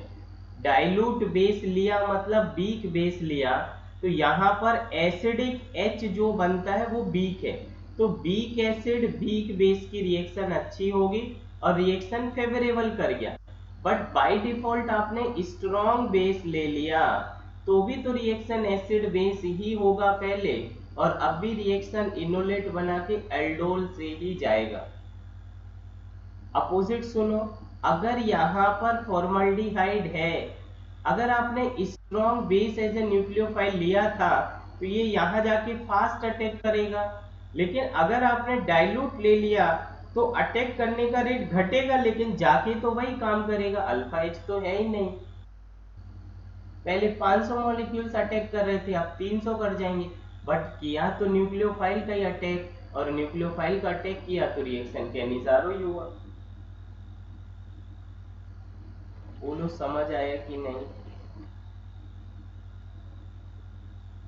डाइल्यूट बेस लिया मतलब वीक बेस लिया, तो यहाँ पर एसिडिक H जो बनता है वो वीक है, तो वीक एसिड वीक बेस की रिएक्शन अच्छी होगी और रिएक्शन फेवरेबल कर गया। बट बाय डिफॉल्ट आपने स्ट्रॉन्ग बेस ले लिया, तो भी तो रिएक्शन एसिड बेस ही होगा पहले, और अब भी रिएक्शन इनोलेट बना के एल्डोल से ही जाएगा। अपोजिट सुनो, अगर यहाँ पर फॉर्मल्डिहाइड है, अगर आपने strong base as a nucleophile लिया था, तो ये यहाँ जाके फास्ट अटैक करेगा, लेकिन अगर आपने डाइल्यूट ले लिया तो अटैक करने का रेट घटेगा, लेकिन जाके तो वही काम करेगा, अल्फा H तो है ही नहीं। पहले 500 मॉलिक्यूल्स अटैक कर रहे थे, अब 300 कर जाएंगे। बट किया तो न्यूक्लियोफाइल का ही अटैक, और न्यूक्लियोफाइल का अटैक किया तो रिएक्शन कैनिजारो ही हुआ। बोलो समझ आया कि नहीं?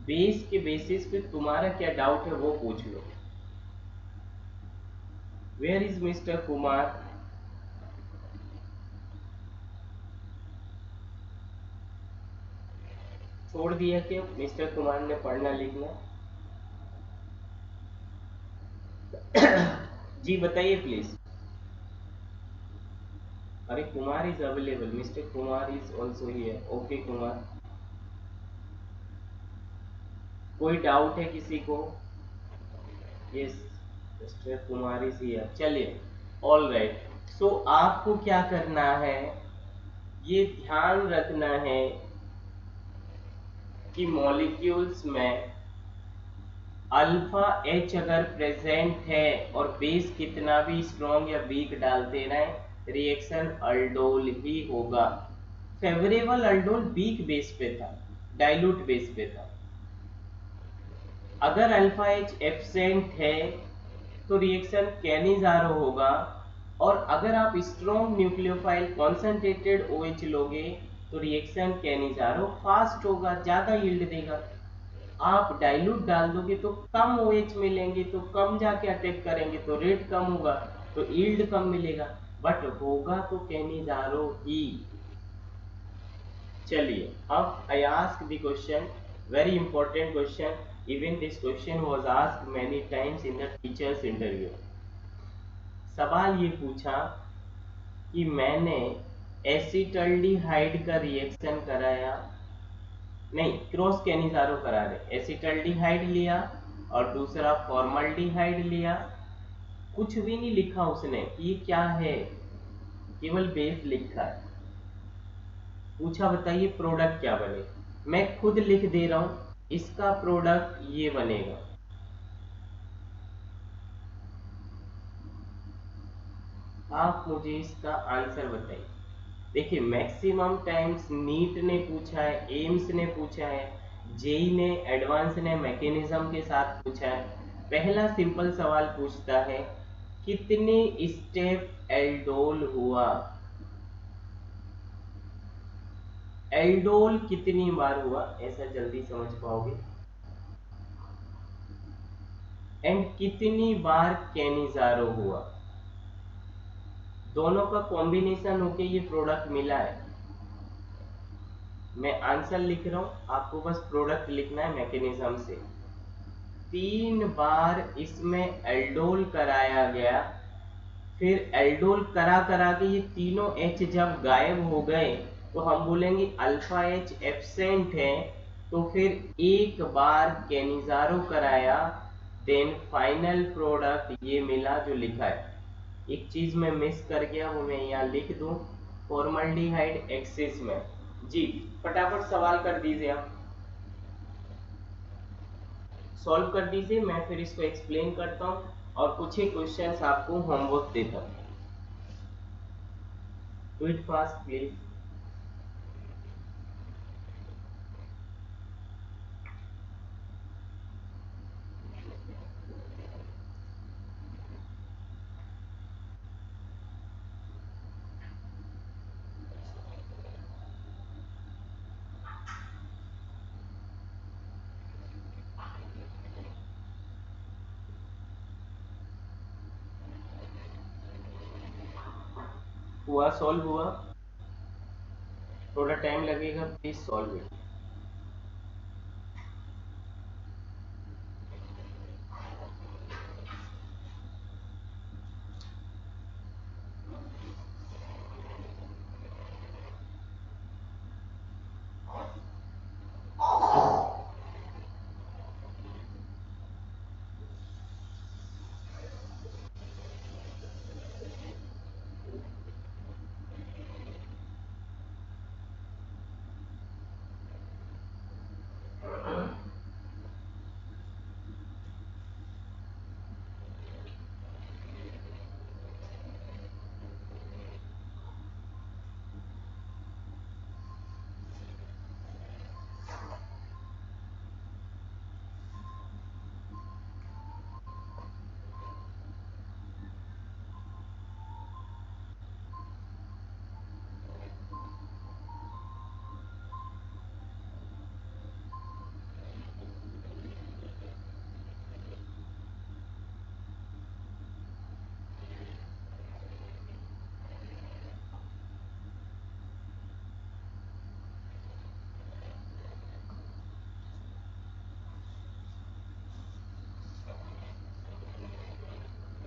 बेस के बेसिस पे तुम्हारा क्या डाउट है वो पूछ लो। Where is Mister Kumar? छोड़ दिया कि मिस्टर कुमार ने पढ़ना लिखना? जी बताइए प्लीज। अरे Kumar is available, mister Kumar is also here. Okay Kumar, कोई डाउट है किसी को? Yes, mister Kumar is here. चलिए, ऑल राइट। सो आपको क्या करना है, ये ध्यान रखना है कि मॉलिक्यूल्स में अल्फा एच अगर प्रेजेंट है और बेस कितना भी स्ट्रॉन्ग या वीक डालते रहे, रिएक्शन अल्डोल ही होगा। फेवरेबल अल्डोल वीक बेस पे था, डाइल्यूट बेस पे था। अगर अल्फा एच एब्सेंट है तो रिएक्शन कैनिजारो होगा। और अगर आप स्ट्रॉन्ग न्यूक्लियोफाइल कॉन्सेंट्रेटेड OH लोगे तो रिएक्शन कैनिजारो फास्ट होगा, ज्यादा यील्ड देगा। आप डाइल्यूट डाल दोगे तो कम OH मिलेंगे, तो कम जाके अटैक करेंगे, तो रेट कम होगा, तो यील्ड कम मिलेगा, बट होगा तो कैनिजारो ही। चलिए, अब आई ask the question, very important question, even this question was asked many times in the teachers interview. सवाल ये पूछा कि मैंने एसिटल्डिहाइड का रिएक्शन कराया, नहीं क्रॉस कैनिजारो करा रहे, एसिटल्डिहाइड लिया और दूसरा फॉर्मल्डिहाइड लिया। कुछ भी नहीं लिखा उसने कि ये क्या है, केवल बेस लिखा है। पूछा बताइए प्रोडक्ट क्या बने, मैं खुद लिख दे रहा हूं, इसका प्रोडक्ट ये बनेगा। आप मुझे इसका आंसर बताइए। देखिए, मैक्सिमम टाइम्स नीट ने पूछा है, एम्स ने पूछा है, जेई ने एडवांस ने मैकेनिज्म के साथ पूछा है। पहला सिंपल सवाल पूछता है कितने स्टेप एल्डोल हुआ, एल्डोल कितनी बार हुआ, ऐसा जल्दी समझ पाओगे। एंड कितनी बार कैनिजारो हुआ, दोनों का कॉम्बिनेशन होके ये प्रोडक्ट मिला है। मैं आंसर लिख रहा हूं, आपको बस प्रोडक्ट लिखना है मैकेनिज्म से। 3 बार इसमें एल्डोल कराया गया, फिर एल्डोल करा करा के ये तीनों एच जब गायब हो गए तो हम बोलेंगे अल्फा एच एब्सेंट है, तो फिर एक बार कैनिजारो कराया, देन फाइनल प्रोडक्ट ये मिला जो लिखा है। एक चीज मैं मिस कर गया, वो मैं यहाँ लिख दूं, फॉर्मल्डिहाइड एक्सिस में। जी फटाफट सवाल कर दीजिए, आप सॉल्व कर दीजिए, मैं फिर इसको एक्सप्लेन करता हूँ और कुछ ही क्वेश्चंस आपको होमवर्क देता हूँ। Do it fast please. हुआ, सॉल्व हुआ, थोड़ा टाइम लगेगा, प्लीज सॉल्व इट।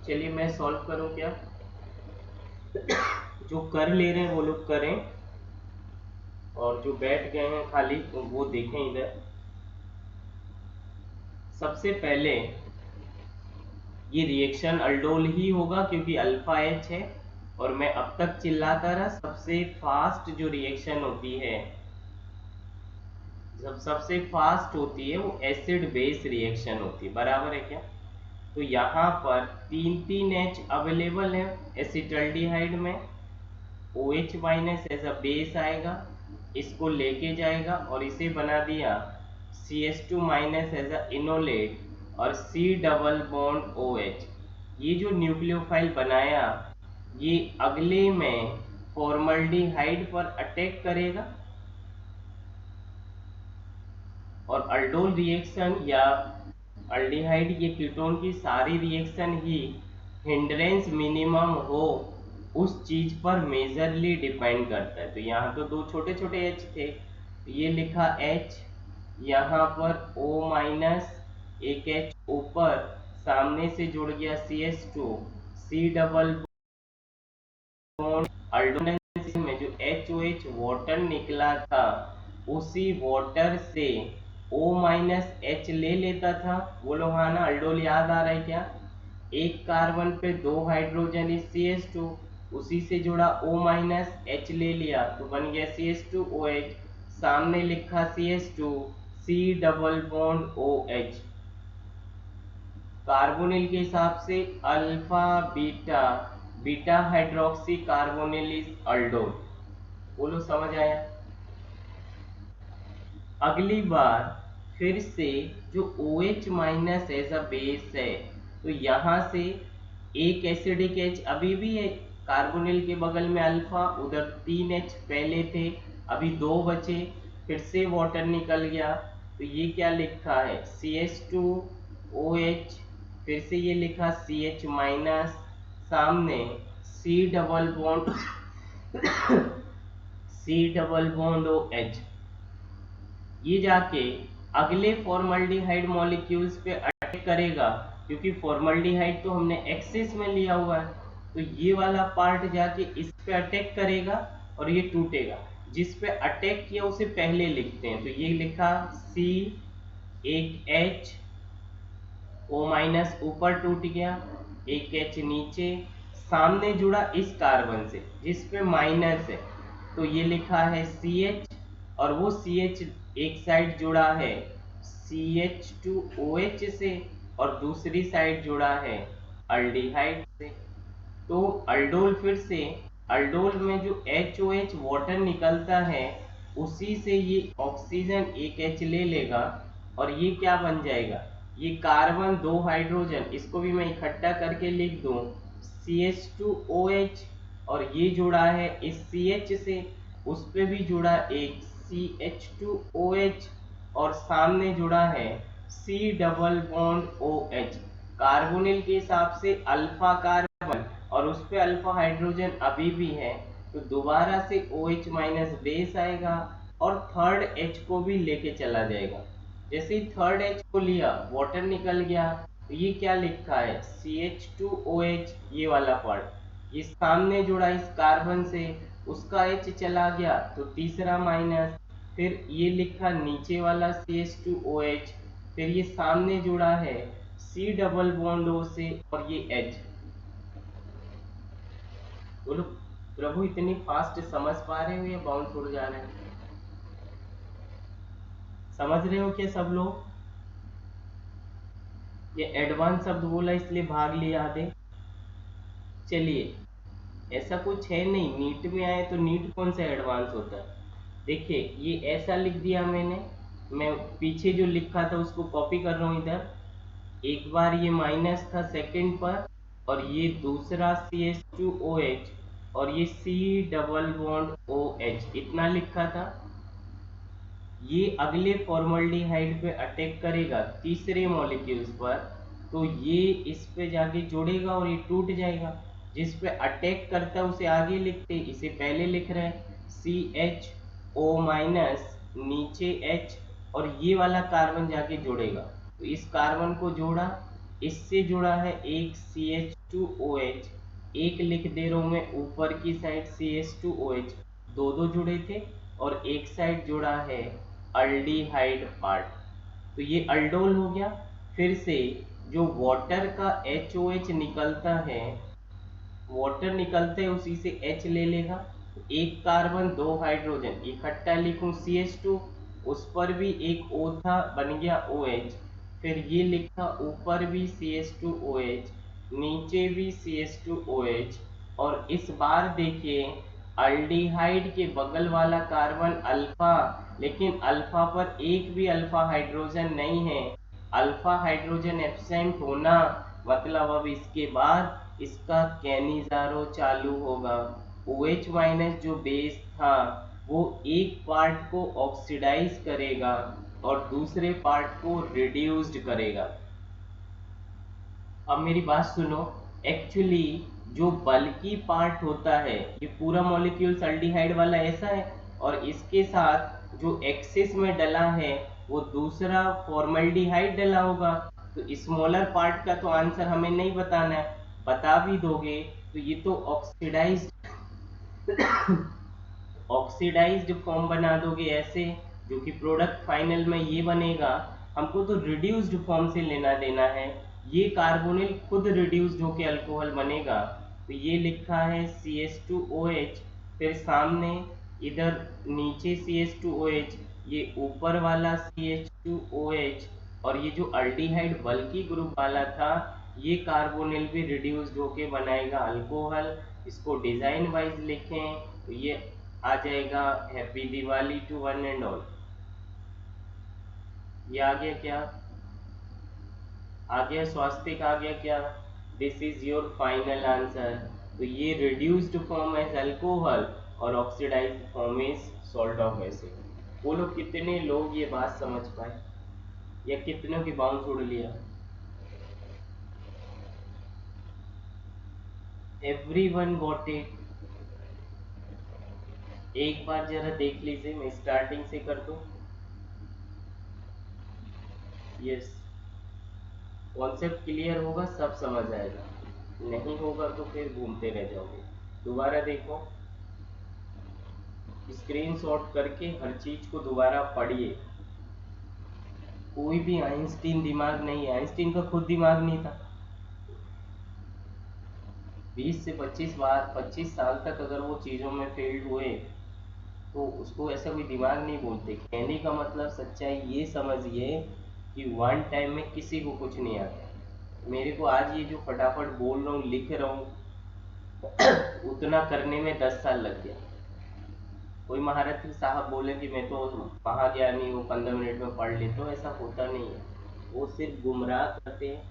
चलिए मैं सॉल्व करूं क्या? जो कर ले रहे हैं वो लोग करें, और जो बैठ गए हैं खाली तो वो देखें इधर। सबसे पहले ये रिएक्शन अल्डोल ही होगा क्योंकि अल्फा एच है, और मैं अब तक चिल्लाता रहा सबसे फास्ट जो रिएक्शन होती है, जब सबसे फास्ट होती है वो एसिड बेस रिएक्शन होती है, बराबर है क्या? तो यहाँ पर 3,3H अवेलेबल है एसिटल्डिहाइड में, OH minus as a base आएगा, इसको लेके जाएगा और इसे बना दिया CH2 minus as a enolate, और C डबल बॉन्ड OH। ये जो न्यूक्लियोफाइल बनाया ये अगले में फॉर्मल्डिहाइड पर अटैक करेगा, और अल्डोल रिएक्शन या अल्डिहाइड ये कीटोन की सारी रिएक्शन ही हिंड्रेंस मिनिमम हो उस चीज पर मेजरली डिपेंड करता है। तो यहाँ तो दो छोटे छोटे H थे, ये लिखा H, यहाँ पर O माइनस, एक H ऊपर, सामने से जुड़ गया CH2, C double bond, aldol में जो HOH वाटर निकला था उसी वाटर से O माइनस H ले लेता था। बोलो हाँ ना, अल्डोल याद आ रहा है क्या? एक कार्बन पे दो हाइड्रोजन इस CH2, उसी से जुड़ा O माइनस H ले लिया तो बन गया CH2OH, सामने लिखा CH2, C double bond OH। Carbonyl के हिसाब से alpha beta, beta hydroxy carbonyl is aldol. बोलो समझ आया? अगली बार फिर से जो OH minus as a base है, तो यहाँ से एक एसिडिक H अभी भी है कार्बोनिल के बगल में अल्फा, उधर 3H पहले थे, अभी दो बचे, फिर से वाटर निकल गया, तो ये क्या लिखा है CH2OH, फिर से ये लिखा CH माइनस, सामने C double bond C double bond OH, ये जाके अगले फॉर्मल्डिहाइड मॉलिक्यूल्स पे अटैक करेगा, क्योंकि फॉर्मल्डिहाइड तो हमने एक्सिस में लिया हुआ है, तो ये वाला पार्ट जाके इस पे अटैक करेगा और ये टूटेगा। जिस पे अटैक किया उसे पहले लिखते हैं, तो ये लिखा C, एक H, O माइनस ऊपर टूट गया, एक H नीचे, सामने जुड़ा इस कार्बन से जिस पे माइनस है, तो ये लिखा है CH, और वो CH एक साइड जुड़ा है CH2OH से और दूसरी साइड जुड़ा है अल्डिहाइड से। तो अल्डोल फिर से, अल्डोल में जो HOH वाटर निकलता है उसी से ये ऑक्सीजन एक H ले लेगा, और ये क्या बन जाएगा, ये कार्बन दो हाइड्रोजन, इसको भी मैं इकट्ठा करके लिख दूं CH2OH, और ये जुड़ा है इस CH से, उस पे भी जुड़ा एक CH2OH, और सामने जुड़ा है C double bond OH। Carbonyl के हिसाब से अल्फा कार्बन और उस पे अल्फा हाइड्रोजन अभी भी है, तो दोबारा से OH माइनस बेस आएगा और थर्ड H को भी लेके चला जाएगा। जैसे ही थर्ड H को लिया वाटर निकल गया, तो ये क्या लिखा है CH2OH, ये वाला पार्ट, ये सामने जुड़ा इस कार्बन से, उसका H चला गया तो तीसरा माइनस, फिर ये लिखा नीचे वाला CH2OH, फिर ये सामने जुड़ा है C डबल बॉन्ड O से और ये H। बोलो प्रभु इतनी फास्ट समझ पा रहे हो या बाउंस उड़ जा रहे हैं? समझ रहे हो क्या सब लोग? ये एडवांस शब्द बोला इसलिए भाग लिया आधे। चलिए, ऐसा कुछ है नहीं, नीट में आए तो नीट कौन सा एडवांस होता है। देखिए ये ऐसा लिख दिया मैंने, मैं पीछे जो लिखा था उसको कॉपी कर रहा हूँ इधर। एक बार ये माइनस था सेकंड पर, और ये दूसरा CH2OH, और ये C डबल बॉन्ड OH, इतना लिखा था। ये अगले फॉर्मल्डिहाइड पे अटैक करेगा तीसरे मॉलिक्यूल्स पर, तो ये इस पे जाके जुड़ेगा और ये टूट जाएगा। जिस पे अटैक करता है उसे आगे लिखते, इसे पहले लिख रहे हैं CHO माइनस, नीचे H, और ये वाला कार्बन जाके जुड़ेगा, तो इस कार्बन को जोड़ा, इससे जुड़ा है एक CH2OH, एक लिख दे रहा हूं मैं ऊपर की साइड CH2OH, दो दो जुड़े थे, और एक साइड जुड़ा है अल्डिहाइड पार्ट, तो ये अल्डोल हो गया। फिर से जो वाटर का HOH निकलता है, वाटर निकलते हैं उसी से H ले लेगा, तो एक कार्बन दो हाइड्रोजन इकट्ठा लिखूं CH2, उस पर भी एक O था बन गया OH, फिर ये लिखा ऊपर भी CH2OH, नीचे भी CH2OH, और इस बार देखिए अल्डिहाइड के बगल वाला कार्बन अल्फा, लेकिन अल्फा पर एक भी अल्फा हाइड्रोजन नहीं है, अल्फा हाइड्रोजन एब्सेंट होना मतलब अब इसके बाद इसका कैनिजारो चालू होगा। OH माइनस जो बेस था वो एक पार्ट को ऑक्सीडाइज करेगा और दूसरे पार्ट को रिड्यूस्ड करेगा। अब मेरी बात सुनो, एक्चुअली जो बल्की पार्ट होता है, ये पूरा मॉलिक्यूल अल्डिहाइड वाला ऐसा है, और इसके साथ जो एक्सेस में डला है वो दूसरा फॉर्मल्डिहाइड डला होगा, तो स्मॉलर पार्ट का तो आंसर हमें नहीं बताना है, बता भी दोगे तो ये तो ऑक्सीडाइज्ड फॉर्म बना दोगे ऐसे, जो कि प्रोडक्ट फाइनल में ये बनेगा। हमको तो रिड्यूस्ड फॉर्म से लेना देना है, ये कार्बोनिल खुद रिड्यूस्ड होके अल्कोहल बनेगा, तो ये लिखा है CH2OH, फिर सामने इधर नीचे CH2OH, ये ऊपर वाला CH2OH, और ये जो अल्डिहाइड बल्की ग्रुप वाला था ये कार्बोनिल भी रिड्यूस्ड होके बनाएगा अल्कोहल। इसको डिजाइन वाइज लिखें तो ये आ जाएगा happy Diwali to one and all. ये आ गया क्या? आ गया स्वास्तिक, आ गया क्या? This is your final answer. तो ये रिड्यूस्ड फॉर्म एज अल्कोहल और oxidized form is salt of acid. बोलो कितने लोग ये बात समझ पाए, या कितनों की बाउंस उड़ लिया? Everyone got it? एक बार जरा देख लीजिए, मैं स्टार्टिंग से कर दूं। यस, कॉन्सेप्ट क्लियर होगा, सब समझ आएगा, नहीं होगा तो फिर घूमते रह जाओगे। दोबारा देखो, स्क्रीनशॉट करके हर चीज को दोबारा पढ़िए। कोई भी आइंस्टीन दिमाग नहीं है, आइंस्टीन का खुद दिमाग नहीं था। 20 से 25 बार 25 साल तक अगर वो चीजों में फेल्ड हुए तो उसको ऐसा कोई दिमाग नहीं बोलते। कहने का मतलब सच्चाई ये समझिए कि वन टाइम में किसी को कुछ नहीं आता। मेरे को आज ये जो फटाफट बोल रहा हूँ लिख रहा हूँ उतना करने में 10 साल लग गया। कोई महारथी साहब बोले कि मैं तो महाज्ञानी हूँ 15 मिनट में पढ़ लेता हूँ, ऐसा होता नहीं है। वो सिर्फ गुमराह करते हैं,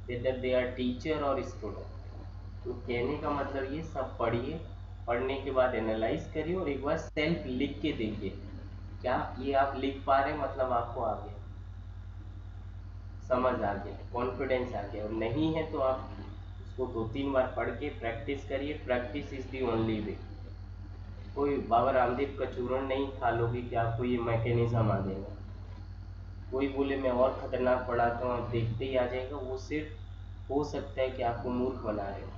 वेदर दे आर टीचर और स्टूडेंट। तो कहने का मतलब ये सब पढ़िए, पढ़ने के बाद एनालाइज करिए और एक बार सेल्फ लिख के देखिए, क्या ये आप लिख पा रहे मतलब आपको आ गया, समझ आ गया, कॉन्फिडेंस आ गया। और नहीं है तो आप उसको 2-3 बार पढ़ के प्रैक्टिस करिए। Practice is the only way. कोई बाबा रामदेव का चूर्ण नहीं खा लोगे कि आपको ये मैकेनिज्म आ जाएगा। कोई बोले मैं और खतरनाक पढ़ाता हूँ आप देखते ही आ जाएगा, वो सिर्फ हो सकता है कि आपको मूर्ख बना रहे हो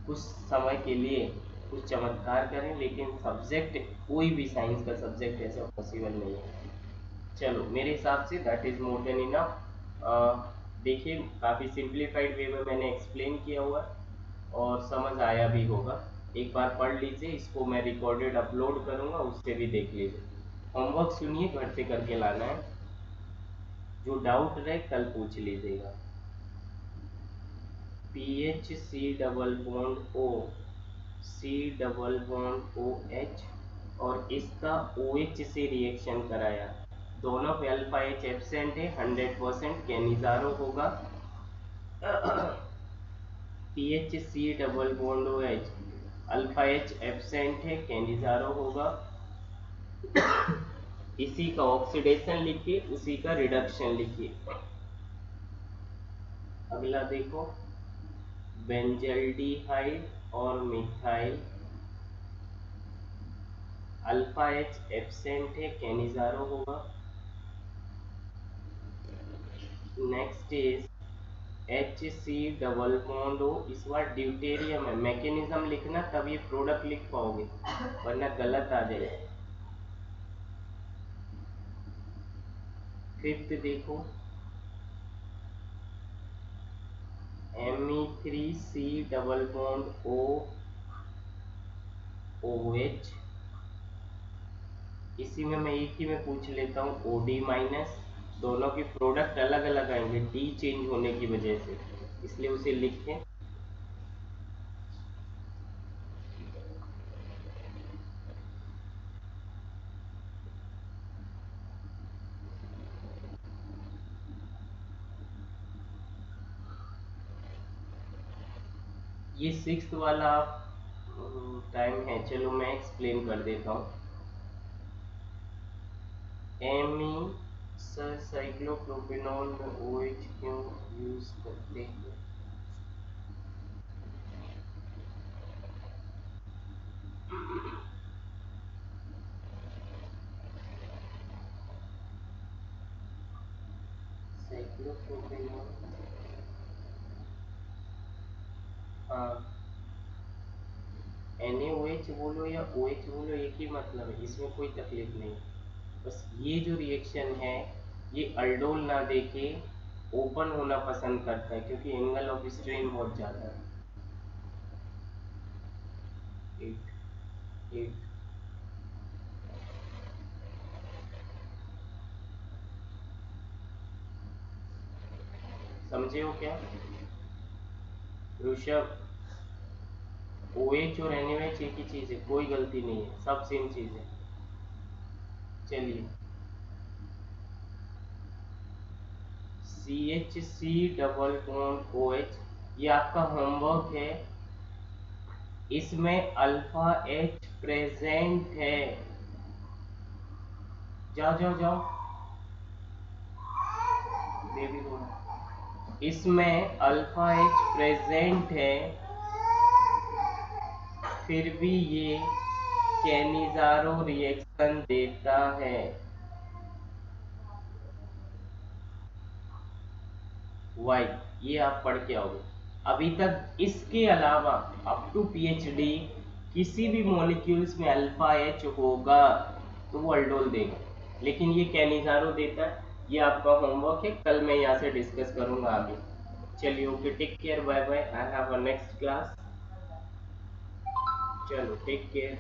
कुछ समय के लिए, कुछ चमत्कार करें, लेकिन सब्जेक्ट कोई भी साइंस का सब्जेक्ट ऐसा पॉसिबल नहीं है। चलो मेरे हिसाब say that is more than enough. देखिए काफ़ी सिंप्लीफाइड वे में मैंने एक्सप्लेन किया हुआ और समझ आया भी होगा। एक बार पढ़ लीजिए, इसको मैं रिकॉर्डेड अपलोड करूँगा, उससे भी देख लीजिए। होमवर्क सुनिए, घर से करके लाना है, जो डाउट रहे कल पूछ लीजिएगा। PH C double bond O, C double bond OH, और इसका OH से रिएक्शन कराया, दोनों पे अल्फा H एब्सेंट है, 100% कैनिजारो होगा। PH C double bond OH, alpha H absent है, कैनिजारो होगा। इसी का ऑक्सीडेशन लिखिए, उसी का रिडक्शन लिखिए। अगला देखो, बेंजल्डिहाइड और मिथाइल, अल्फा H एब्सेंट है, कैनिजारो होगा। Next is HC double bond O, इस बार ड्यूटेरियम है, मैकेनिज्म लिखना तब ये प्रोडक्ट लिख पाओगे, वरना गलत आ जाएगा। फिफ्थ देखो, Me3C double bond O OH, इसी में मैं एक ही में पूछ लेता हूँ OD-, दोनों की प्रोडक्ट अलग अलग आएंगे डी चेंज होने की वजह से, इसलिए उसे लिखें। ये सिक्स्थ वाला टाइम है, चलो मैं एक्सप्लेन कर देता हूँ। एमी सर साइक्लोप्रोपेनॉल में OH क्यों यूज करते हैं? साइक्लोप्रोपेनॉल, हाँ NaOH बोलो या OH बोलो एक ही मतलब है, इसमें कोई तकलीफ नहीं। बस ये जो रिएक्शन है ये अल्डोल ना देके ओपन होना पसंद करता है, क्योंकि एंगल ऑफ स्ट्रेन बहुत ज़्यादा है। 8 8 समझे हो क्या ऋषभ? OH और NaOH एक ही चीज़ है, कोई गलती नहीं है, सब सेम चीज़ है। चलिए, CH3C डबल बॉन्ड OH, ये आपका होमवर्क है, इसमें अल्फा H प्रेजेंट है। जाओ जाओ जाओ बेबी थोड़ा, इसमें अल्फा H प्रेजेंट है, फिर भी ये कैनिजारो रिएक्शन देता है। वाई, ये आप पढ़ के आओगे। अभी तक इसके अलावा अप टू PhD किसी भी मॉलिक्यूल्स में अल्फा H होगा तो वो अल्डोल देगा, लेकिन ये कैनिजारो देता है। ये आपका होमवर्क है, कल मैं यहाँ से डिस्कस करूंगा आगे। चलिए okay, take care, bye bye, I have a next class. चलो टेक केयर।